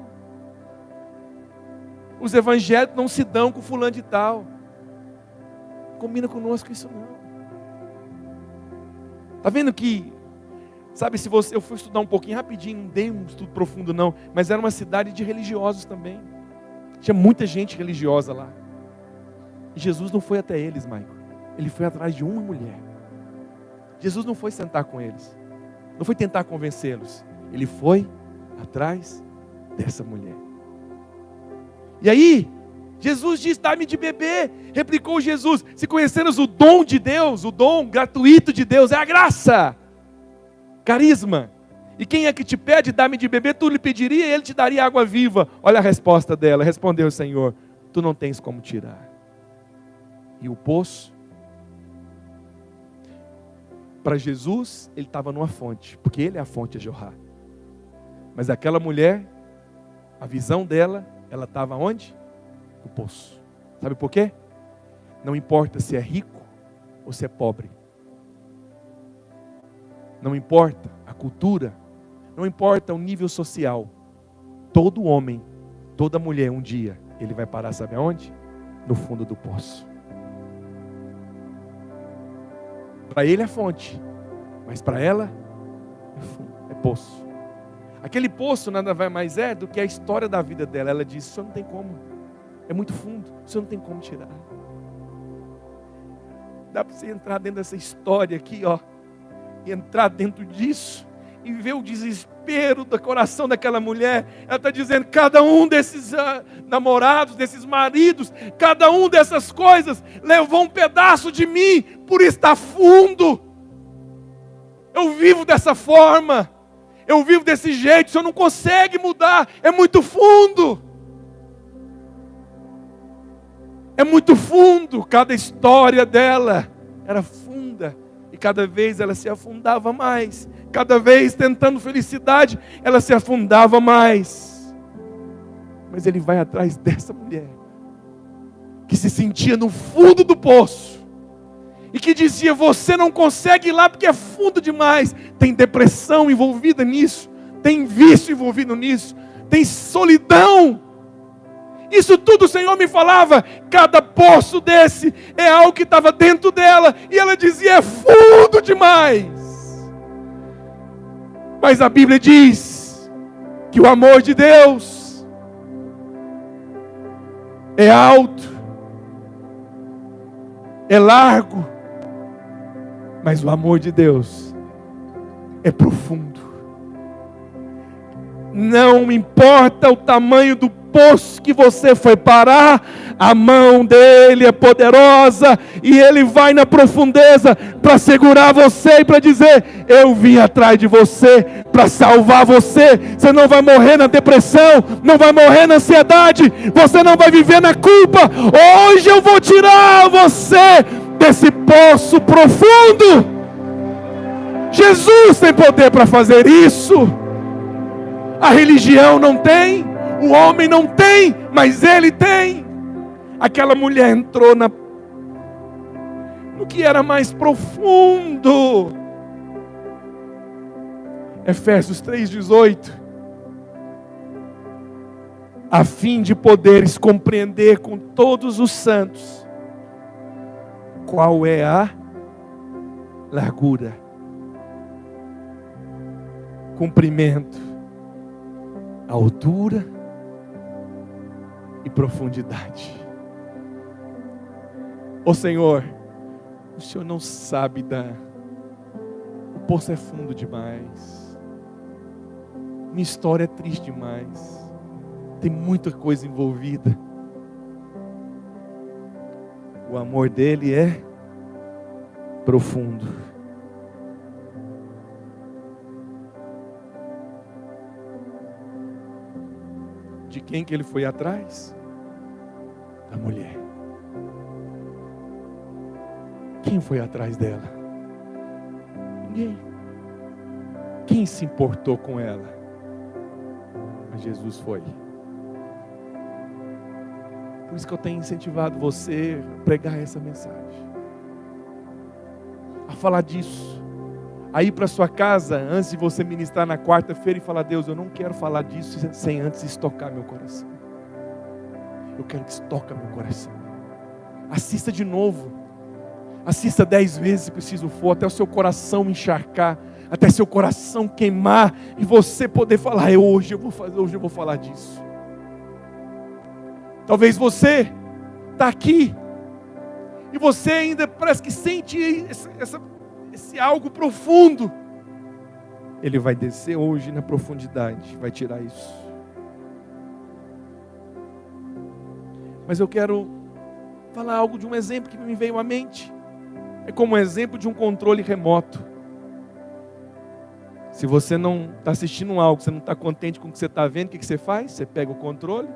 Os evangélicos não se dão com fulano de tal. Combina conosco isso não. Está vendo que... Sabe, eu fui estudar um pouquinho rapidinho, não dei um estudo profundo não, mas era uma cidade de religiosos também. Tinha muita gente religiosa lá. E Jesus não foi até eles, Maico. Ele foi atrás de uma mulher. Jesus não foi sentar com eles. Não foi tentar convencê-los. Ele foi atrás dessa mulher. E aí, Jesus diz, dá-me de beber. Replicou Jesus, se conheceras o dom de Deus, o dom gratuito de Deus, é a graça. Carisma. E quem é que te pede, dá-me de beber, tu lhe pediria e ele te daria água viva. Olha a resposta dela, respondeu o Senhor, tu não tens como tirar. E o poço, para Jesus, ele estava numa fonte, porque ele é a fonte a jorrar. Mas aquela mulher, a visão dela, ela estava onde? No poço. Sabe por quê? Não importa se é rico ou se é pobre. Não importa a cultura, não importa o nível social. Todo homem, toda mulher, um dia, ele vai parar, sabe aonde? No fundo do poço. Para ele é fonte, mas para ela é fundo, é poço. Aquele poço nada mais é do que a história da vida dela. Ela diz, isso não tem como, é muito fundo, isso não tem como tirar. Dá para você entrar dentro dessa história aqui, ó, e entrar dentro disso e ver o desespero do coração daquela mulher. Ela está dizendo, cada um desses namorados, desses maridos, cada um dessas coisas levou um pedaço de mim, por estar fundo. Eu vivo dessa forma, eu vivo desse jeito, o Senhor não consegue mudar, é muito fundo. É muito fundo, cada história dela era funda. E cada vez ela se afundava mais. Cada vez tentando felicidade, ela se afundava mais. Mas ele vai atrás dessa mulher, que se sentia no fundo do poço, e que dizia: você não consegue ir lá porque é fundo demais. Tem depressão envolvida nisso, tem vício envolvido nisso, tem solidão. Isso tudo o Senhor me falava. Cada poço desse é algo que estava dentro dela, e ela dizia: é fundo demais. Mas a Bíblia diz que o amor de Deus é alto, é largo, mas o amor de Deus é profundo. Não importa o tamanho do poço que você foi parar, a mão dele é poderosa, e ele vai na profundeza para segurar você e para dizer: eu vim atrás de você para salvar você. Você não vai morrer na depressão, não vai morrer na ansiedade, você não vai viver na culpa. Hoje eu vou tirar você desse poço profundo. Jesus tem poder para fazer isso. A religião não tem, o homem não tem, mas ele tem. Aquela mulher entrou no que era mais profundo. Efésios 3,18. A fim de poderes compreender com todos os santos qual é a largura, comprimento, altura e profundidade. Ô Senhor, o Senhor não sabe o poço é fundo demais, minha história é triste demais, tem muita coisa envolvida. O amor dele é profundo. De quem que ele foi atrás? Da mulher. Quem foi atrás dela? Ninguém. Quem se importou com ela? Mas Jesus foi. Por isso que eu tenho incentivado você a pregar essa mensagem, a falar disso, a ir para sua casa antes de você ministrar na quarta-feira e falar: Deus, eu não quero falar disso sem antes estocar meu coração. Eu quero que estoque meu coração. Assista de novo. Assista 10 vezes se preciso for, até o seu coração encharcar, até seu coração queimar, e você poder falar: hoje eu vou falar disso. Talvez você está aqui e você ainda parece que sente esse algo profundo. Ele vai descer hoje na profundidade, vai tirar isso. Mas eu quero falar algo de um exemplo que me veio à mente. É como um exemplo de um controle remoto. Se você não está assistindo algo, você não está contente com o que você está vendo, o que você faz? Você pega o controle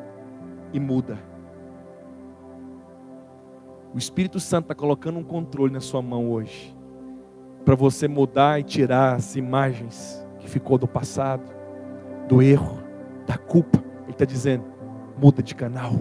e muda. O Espírito Santo está colocando um controle na sua mão hoje, para você mudar e tirar as imagens que ficou do passado, do erro, da culpa. Ele está dizendo: muda de canal,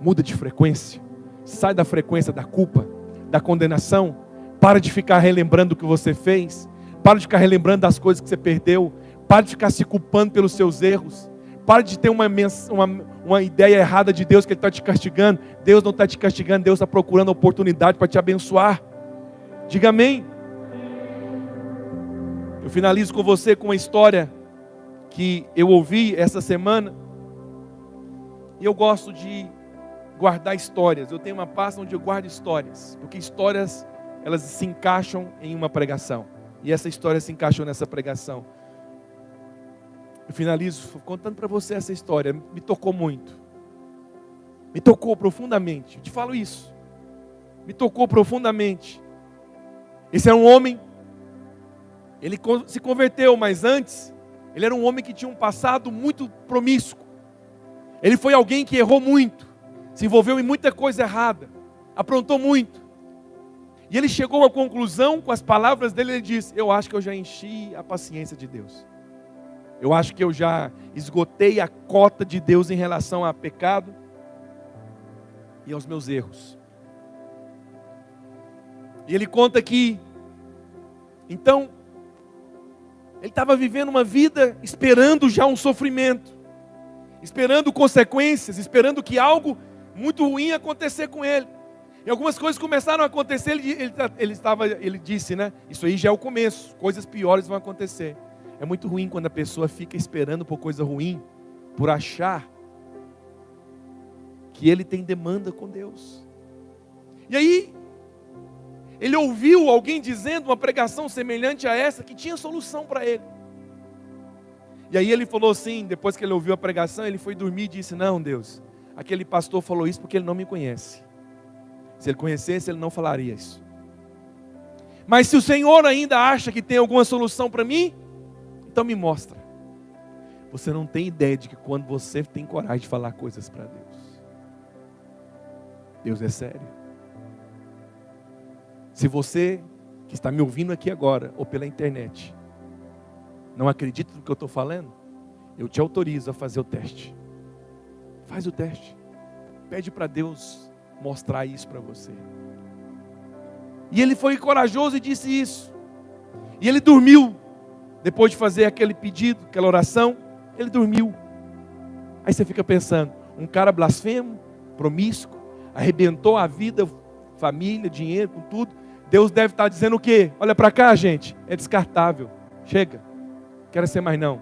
muda de frequência, sai da frequência da culpa, da condenação. Para de ficar relembrando o que você fez, para de ficar relembrando das coisas que você perdeu, para de ficar se culpando pelos seus erros, para de ter uma ideia errada de Deus, que Ele está te castigando. Deus não está te castigando, Deus está procurando a oportunidade para te abençoar. Diga amém. Eu finalizo com você com uma história que eu ouvi essa semana, e eu gosto de guardar histórias. Eu tenho uma pasta onde eu guardo histórias, porque histórias, elas se encaixam em uma pregação, e essa história se encaixou nessa pregação. Eu finalizo contando para você essa história. Me tocou muito, me tocou profundamente. Eu te falo isso, me tocou profundamente. Esse era um homem, ele se converteu, mas antes ele era um homem que tinha um passado muito promíscuo. Ele foi alguém que errou muito, se envolveu em muita coisa errada, aprontou muito. E ele chegou à conclusão, com as palavras dele, ele disse: eu acho que eu já enchi a paciência de Deus. Eu acho que eu já esgotei a cota de Deus em relação a pecado e aos meus erros. E ele conta que, então, ele estava vivendo uma vida esperando já um sofrimento, esperando consequências, esperando que algo muito ruim ia acontecer com ele. E algumas coisas começaram a acontecer, ele disse, né? Isso aí já é o começo, coisas piores vão acontecer. É muito ruim quando a pessoa fica esperando por coisa ruim, por achar que ele tem demanda com Deus. E aí, ele ouviu alguém dizendo uma pregação semelhante a essa, que tinha solução para ele. E aí ele falou assim, depois que ele ouviu a pregação, ele foi dormir e disse, não, Deus, aquele pastor falou isso porque ele não me conhece. Se ele conhecesse, ele não falaria isso. Mas se o Senhor ainda acha que tem alguma solução para mim, então me mostra. Você não tem ideia de que quando você tem coragem de falar coisas para Deus, Deus é sério. Se você que está me ouvindo aqui agora, ou pela internet, não acredita no que eu estou falando, eu te autorizo a fazer o teste. Faz o teste. Pede para Deus mostrar isso para você. E ele foi corajoso e disse isso. E ele dormiu. Depois de fazer aquele pedido, aquela oração, ele dormiu. Aí você fica pensando, um cara blasfemo, promíscuo, arrebentou a vida, família, dinheiro, com tudo. Deus deve estar dizendo o quê? Olha para cá, gente, é descartável. Chega, não quero ser mais não.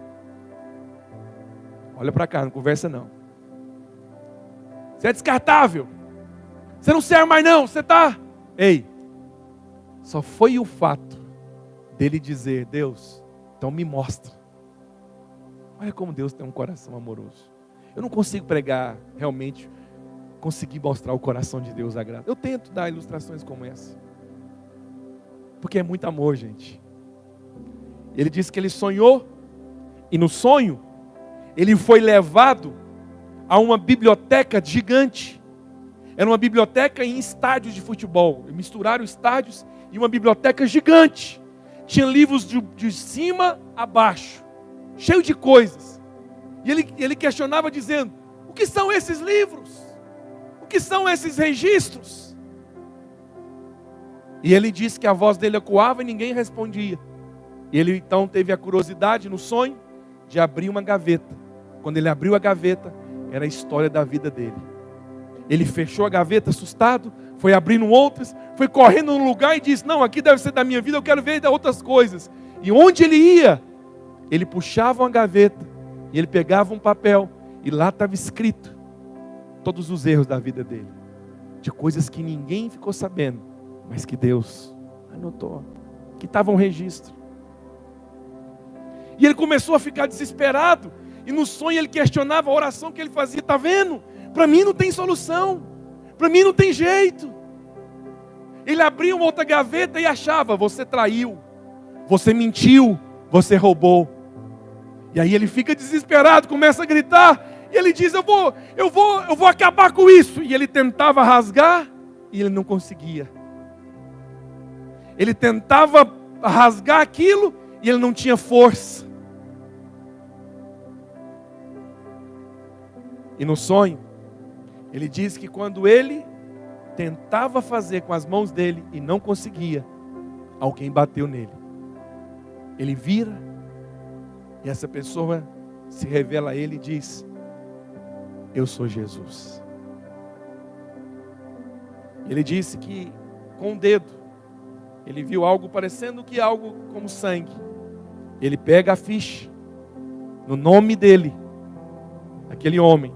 Olha para cá, não conversa não. Você é descartável. Você não serve mais não, você está... Ei, só foi o fato dele dizer, Deus, então me mostra. Olha como Deus tem um coração amoroso. Eu não consigo pregar realmente, conseguir mostrar o coração de Deus agrada. Eu tento dar ilustrações como essa. Porque é muito amor, gente. Ele disse que ele sonhou, e no sonho, ele foi levado a uma biblioteca gigante. Era uma biblioteca em estádios de futebol. Misturaram estádios e uma biblioteca gigante. Tinha livros de cima a baixo, cheio de coisas. E ele questionava dizendo, o que são esses livros? O que são esses registros? E ele disse que a voz dele ecoava e ninguém respondia. E ele então teve a curiosidade no sonho de abrir uma gaveta. Quando ele abriu a gaveta, era a história da vida dele. Ele fechou a gaveta assustado, foi abrindo outras, foi correndo num lugar e disse, não, aqui deve ser da minha vida, eu quero ver outras coisas. E onde ele ia, ele puxava uma gaveta, e ele pegava um papel, e lá estava escrito todos os erros da vida dele. De coisas que ninguém ficou sabendo, mas que Deus anotou, que estava um registro. E ele começou a ficar desesperado, e no sonho ele questionava a oração que ele fazia, está vendo? Para mim não tem solução, para mim não tem jeito. Ele abria uma outra gaveta e achava, você traiu, você mentiu, você roubou. E aí ele fica desesperado, começa a gritar, e ele diz, eu vou acabar com isso. E ele tentava rasgar, e ele não conseguia. Ele tentava rasgar aquilo, e ele não tinha força. E no sonho, ele diz que quando ele tentava fazer com as mãos dele e não conseguia, alguém bateu nele. Ele vira e essa pessoa se revela a ele e diz, eu sou Jesus. Ele disse que com o dedo, ele viu algo parecendo que algo como sangue. Ele pega a ficha, no nome dele, aquele homem,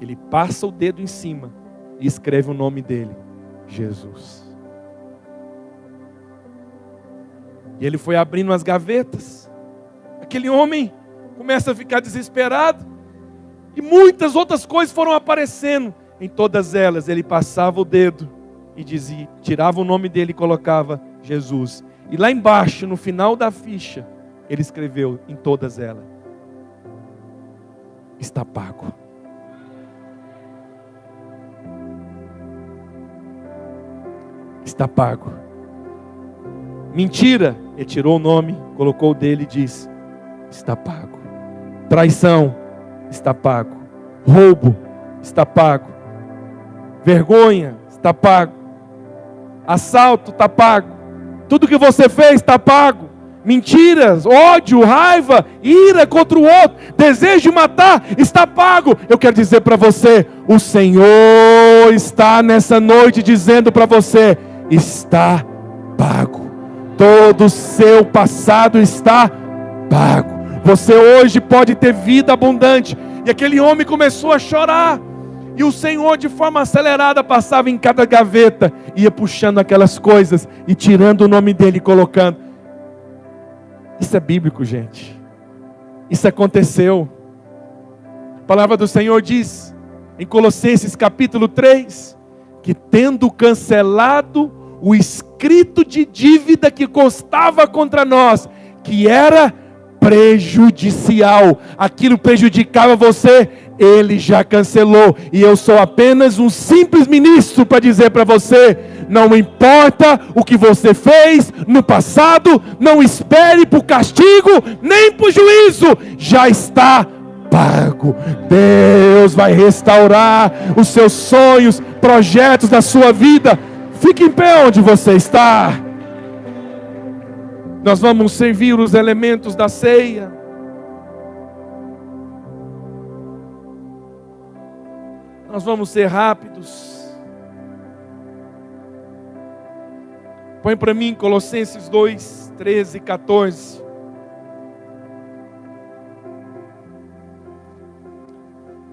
ele passa o dedo em cima e escreve o nome dele, Jesus. E ele foi abrindo as gavetas. Aquele homem começa a ficar desesperado. E muitas outras coisas foram aparecendo. Em todas elas ele passava o dedo e dizia, tirava o nome dele e colocava Jesus. E lá embaixo, no final da ficha, ele escreveu em todas elas, está pago. Está pago. Mentira, ele tirou o nome, colocou o dele e disse, está pago. Traição está pago. Roubo está pago. Vergonha está pago. Assalto está pago. Tudo que você fez está pago. Mentiras, ódio, raiva, ira contra o outro, desejo de matar, está pago. Eu quero dizer para você, o Senhor está nessa noite dizendo para você, está pago. Todo o seu passado está pago. Você hoje pode ter vida abundante. E aquele homem começou a chorar. E o Senhor, de forma acelerada, passava em cada gaveta, ia puxando aquelas coisas e tirando o nome dele e colocando. Isso é bíblico, gente. Isso aconteceu. A palavra do Senhor diz, em Colossenses capítulo 3, que tendo cancelado o escrito de dívida que constava contra nós, que era prejudicial, aquilo prejudicava você, Ele já cancelou, e eu sou apenas um simples ministro para dizer para você, não importa o que você fez no passado, não espere por castigo, nem por juízo, já está pago. Deus vai restaurar os seus sonhos, projetos da sua vida. Fique em pé onde você está. Nós vamos servir os elementos da ceia. Nós vamos ser rápidos. Põe para mim Colossenses 2, 13 e 14.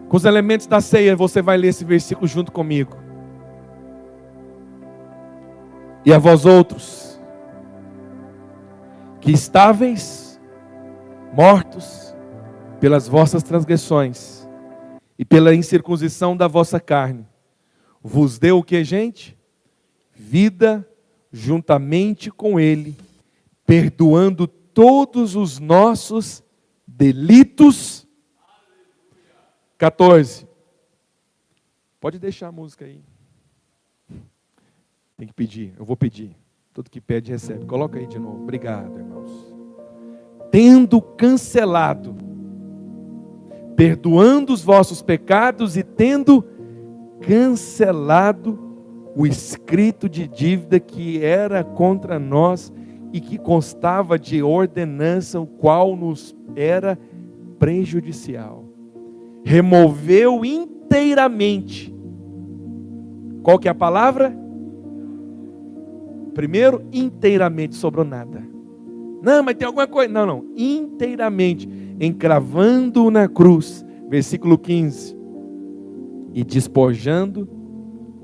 Com os elementos da ceia, você vai ler esse versículo junto comigo. E a vós outros, que estáveis mortos pelas vossas transgressões e pela incircuncisão da vossa carne, vos deu o que, gente? Vida juntamente com Ele, perdoando todos os nossos delitos. 14. Pode deixar a música aí. Tem que pedir, eu vou pedir. Tudo que pede, recebe. Coloca aí de novo. Obrigado, irmãos. Tendo cancelado, perdoando os vossos pecados e tendo cancelado o escrito de dívida que era contra nós e que constava de ordenança, o qual nos era prejudicial. Removeu inteiramente. Qual que é a palavra? Primeiro, inteiramente, sobrou nada. Não, mas tem alguma coisa. Não, inteiramente, encravando-o na cruz, versículo 15, e despojando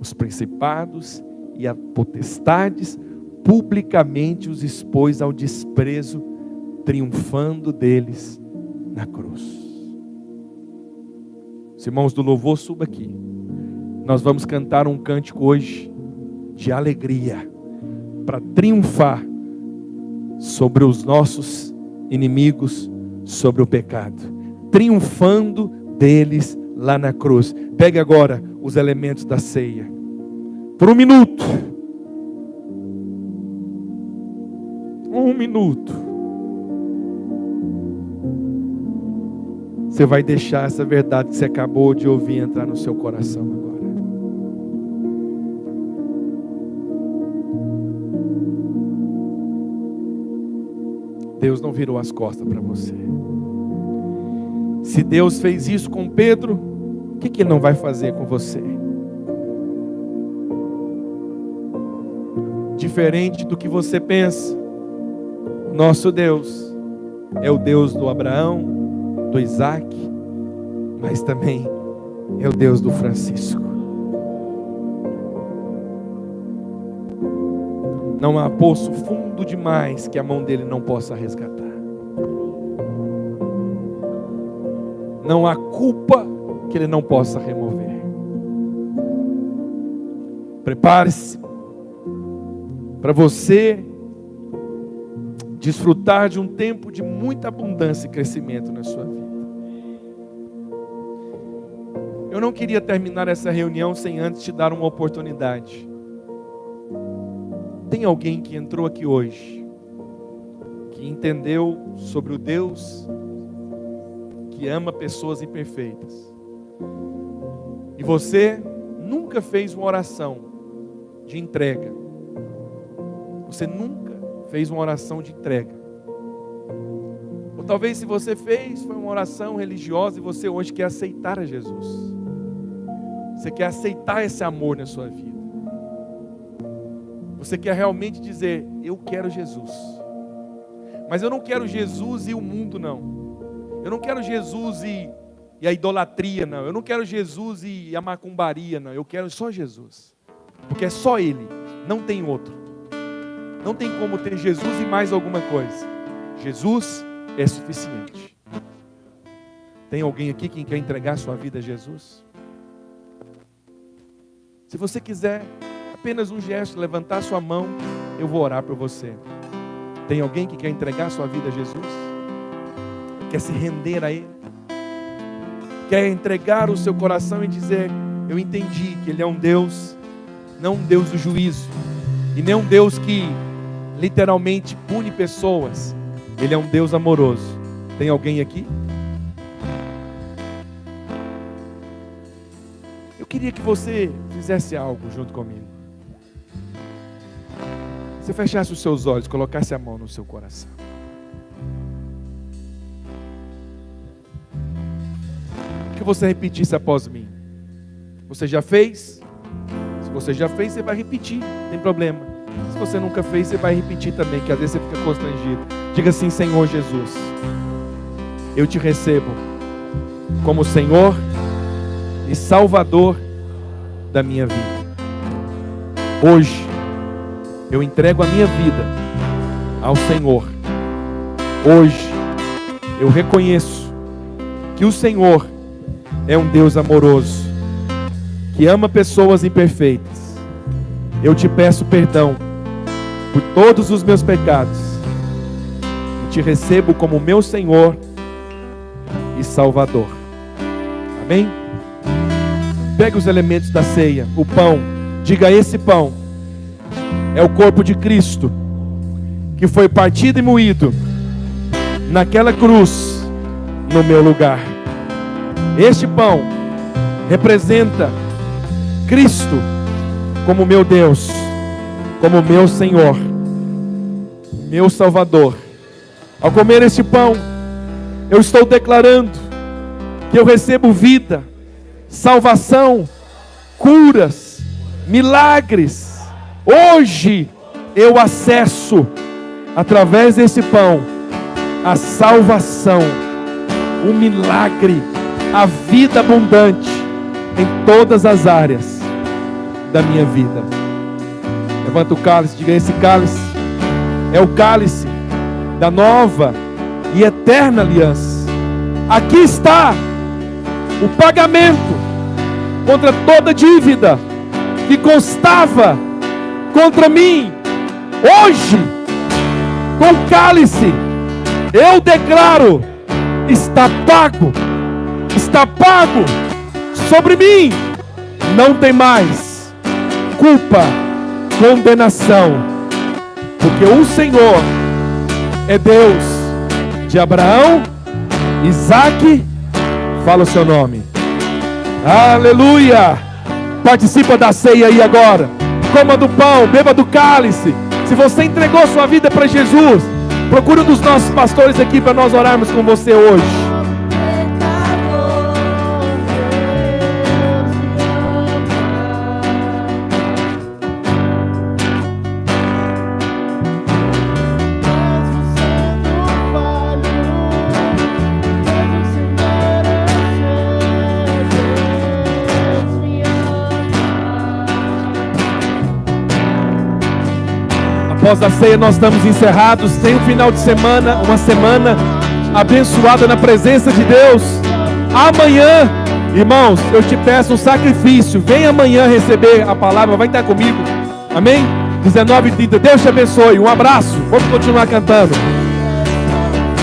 os principados e as potestades, publicamente os expôs ao desprezo, triunfando deles na cruz. Os irmãos do louvor, suba aqui. Nós vamos cantar um cântico hoje de alegria, para triunfar sobre os nossos inimigos, sobre o pecado, triunfando deles lá na cruz. Pegue agora os elementos da ceia, por um minuto. Um minuto. Você vai deixar essa verdade que você acabou de ouvir entrar no seu coração agora. Deus não virou as costas para você. Se Deus fez isso com Pedro, o que Ele não vai fazer com você? Diferente do que você pensa, o nosso Deus é o Deus do Abraão, do Isaac, mas também é o Deus do Francisco. Não há poço fundo demais que a mão dele não possa resgatar. Não há culpa que ele não possa remover. Prepare-se para você desfrutar de um tempo de muita abundância e crescimento na sua vida. Eu não queria terminar essa reunião sem antes te dar uma oportunidade. Tem alguém que entrou aqui hoje, que entendeu sobre o Deus que ama pessoas imperfeitas. E você nunca fez uma oração de entrega. Você nunca fez uma oração de entrega. Ou talvez se você fez, foi uma oração religiosa e você hoje quer aceitar a Jesus. Você quer aceitar esse amor na sua vida. Você quer realmente dizer, eu quero Jesus. Mas eu não quero Jesus e o mundo, não. Eu não quero Jesus e a idolatria, não. Eu não quero Jesus e a macumbaria, não. Eu quero só Jesus. Porque é só Ele, não tem outro. Não tem como ter Jesus e mais alguma coisa. Jesus é suficiente. Tem alguém aqui que quer entregar sua vida a Jesus? Se você quiser, apenas um gesto, levantar sua mão, eu vou orar por você. Tem alguém que quer entregar sua vida a Jesus? Quer se render a Ele? Quer entregar o seu coração e dizer, eu entendi que Ele é um Deus, não um Deus do juízo, e nem um Deus que literalmente pune pessoas. Ele é um Deus amoroso. Tem alguém aqui? Eu queria que você fizesse algo junto comigo. Você fechasse os seus olhos, colocasse a mão no seu coração. Que você repetisse após mim. Você já fez? Se você já fez, você vai repetir, não tem problema. Se você nunca fez, você vai repetir também, que às vezes você fica constrangido. Diga assim, Senhor Jesus, eu te recebo como Senhor e Salvador da minha vida. Hoje, eu entrego a minha vida ao Senhor. Hoje, eu reconheço que o Senhor é um Deus amoroso, que ama pessoas imperfeitas. Eu te peço perdão por todos os meus pecados. E te recebo como meu Senhor e Salvador. Amém? Pegue os elementos da ceia, o pão. Diga, esse pão é o corpo de Cristo, que foi partido e moído naquela cruz, no meu lugar. Este pão representa Cristo como meu Deus, como meu Senhor, meu Salvador. Ao comer este pão, eu estou declarando que eu recebo vida, salvação, curas, milagres. Hoje eu acesso, através desse pão, a salvação, o milagre, a vida abundante em todas as áreas da minha vida. Levanta o cálice, diga, esse cálice é o cálice da nova e eterna aliança. Aqui está o pagamento contra toda dívida que constava contra mim. Hoje, com o cálice, eu declaro, está pago sobre mim. Não tem mais culpa, condenação, porque o Senhor é Deus de Abraão, Isaque, fala o seu nome. Aleluia! Participa da ceia aí agora. Coma do pão, beba do cálice. Se você entregou sua vida para Jesus, procure um dos nossos pastores aqui para nós orarmos com você hoje. Após a ceia nós estamos encerrados. Tem um final de semana, uma semana abençoada na presença de Deus. Amanhã, irmãos, eu te peço um sacrifício. Vem amanhã receber a palavra, vai estar comigo. Amém? 19h30, Deus te abençoe. Um abraço, vamos continuar cantando.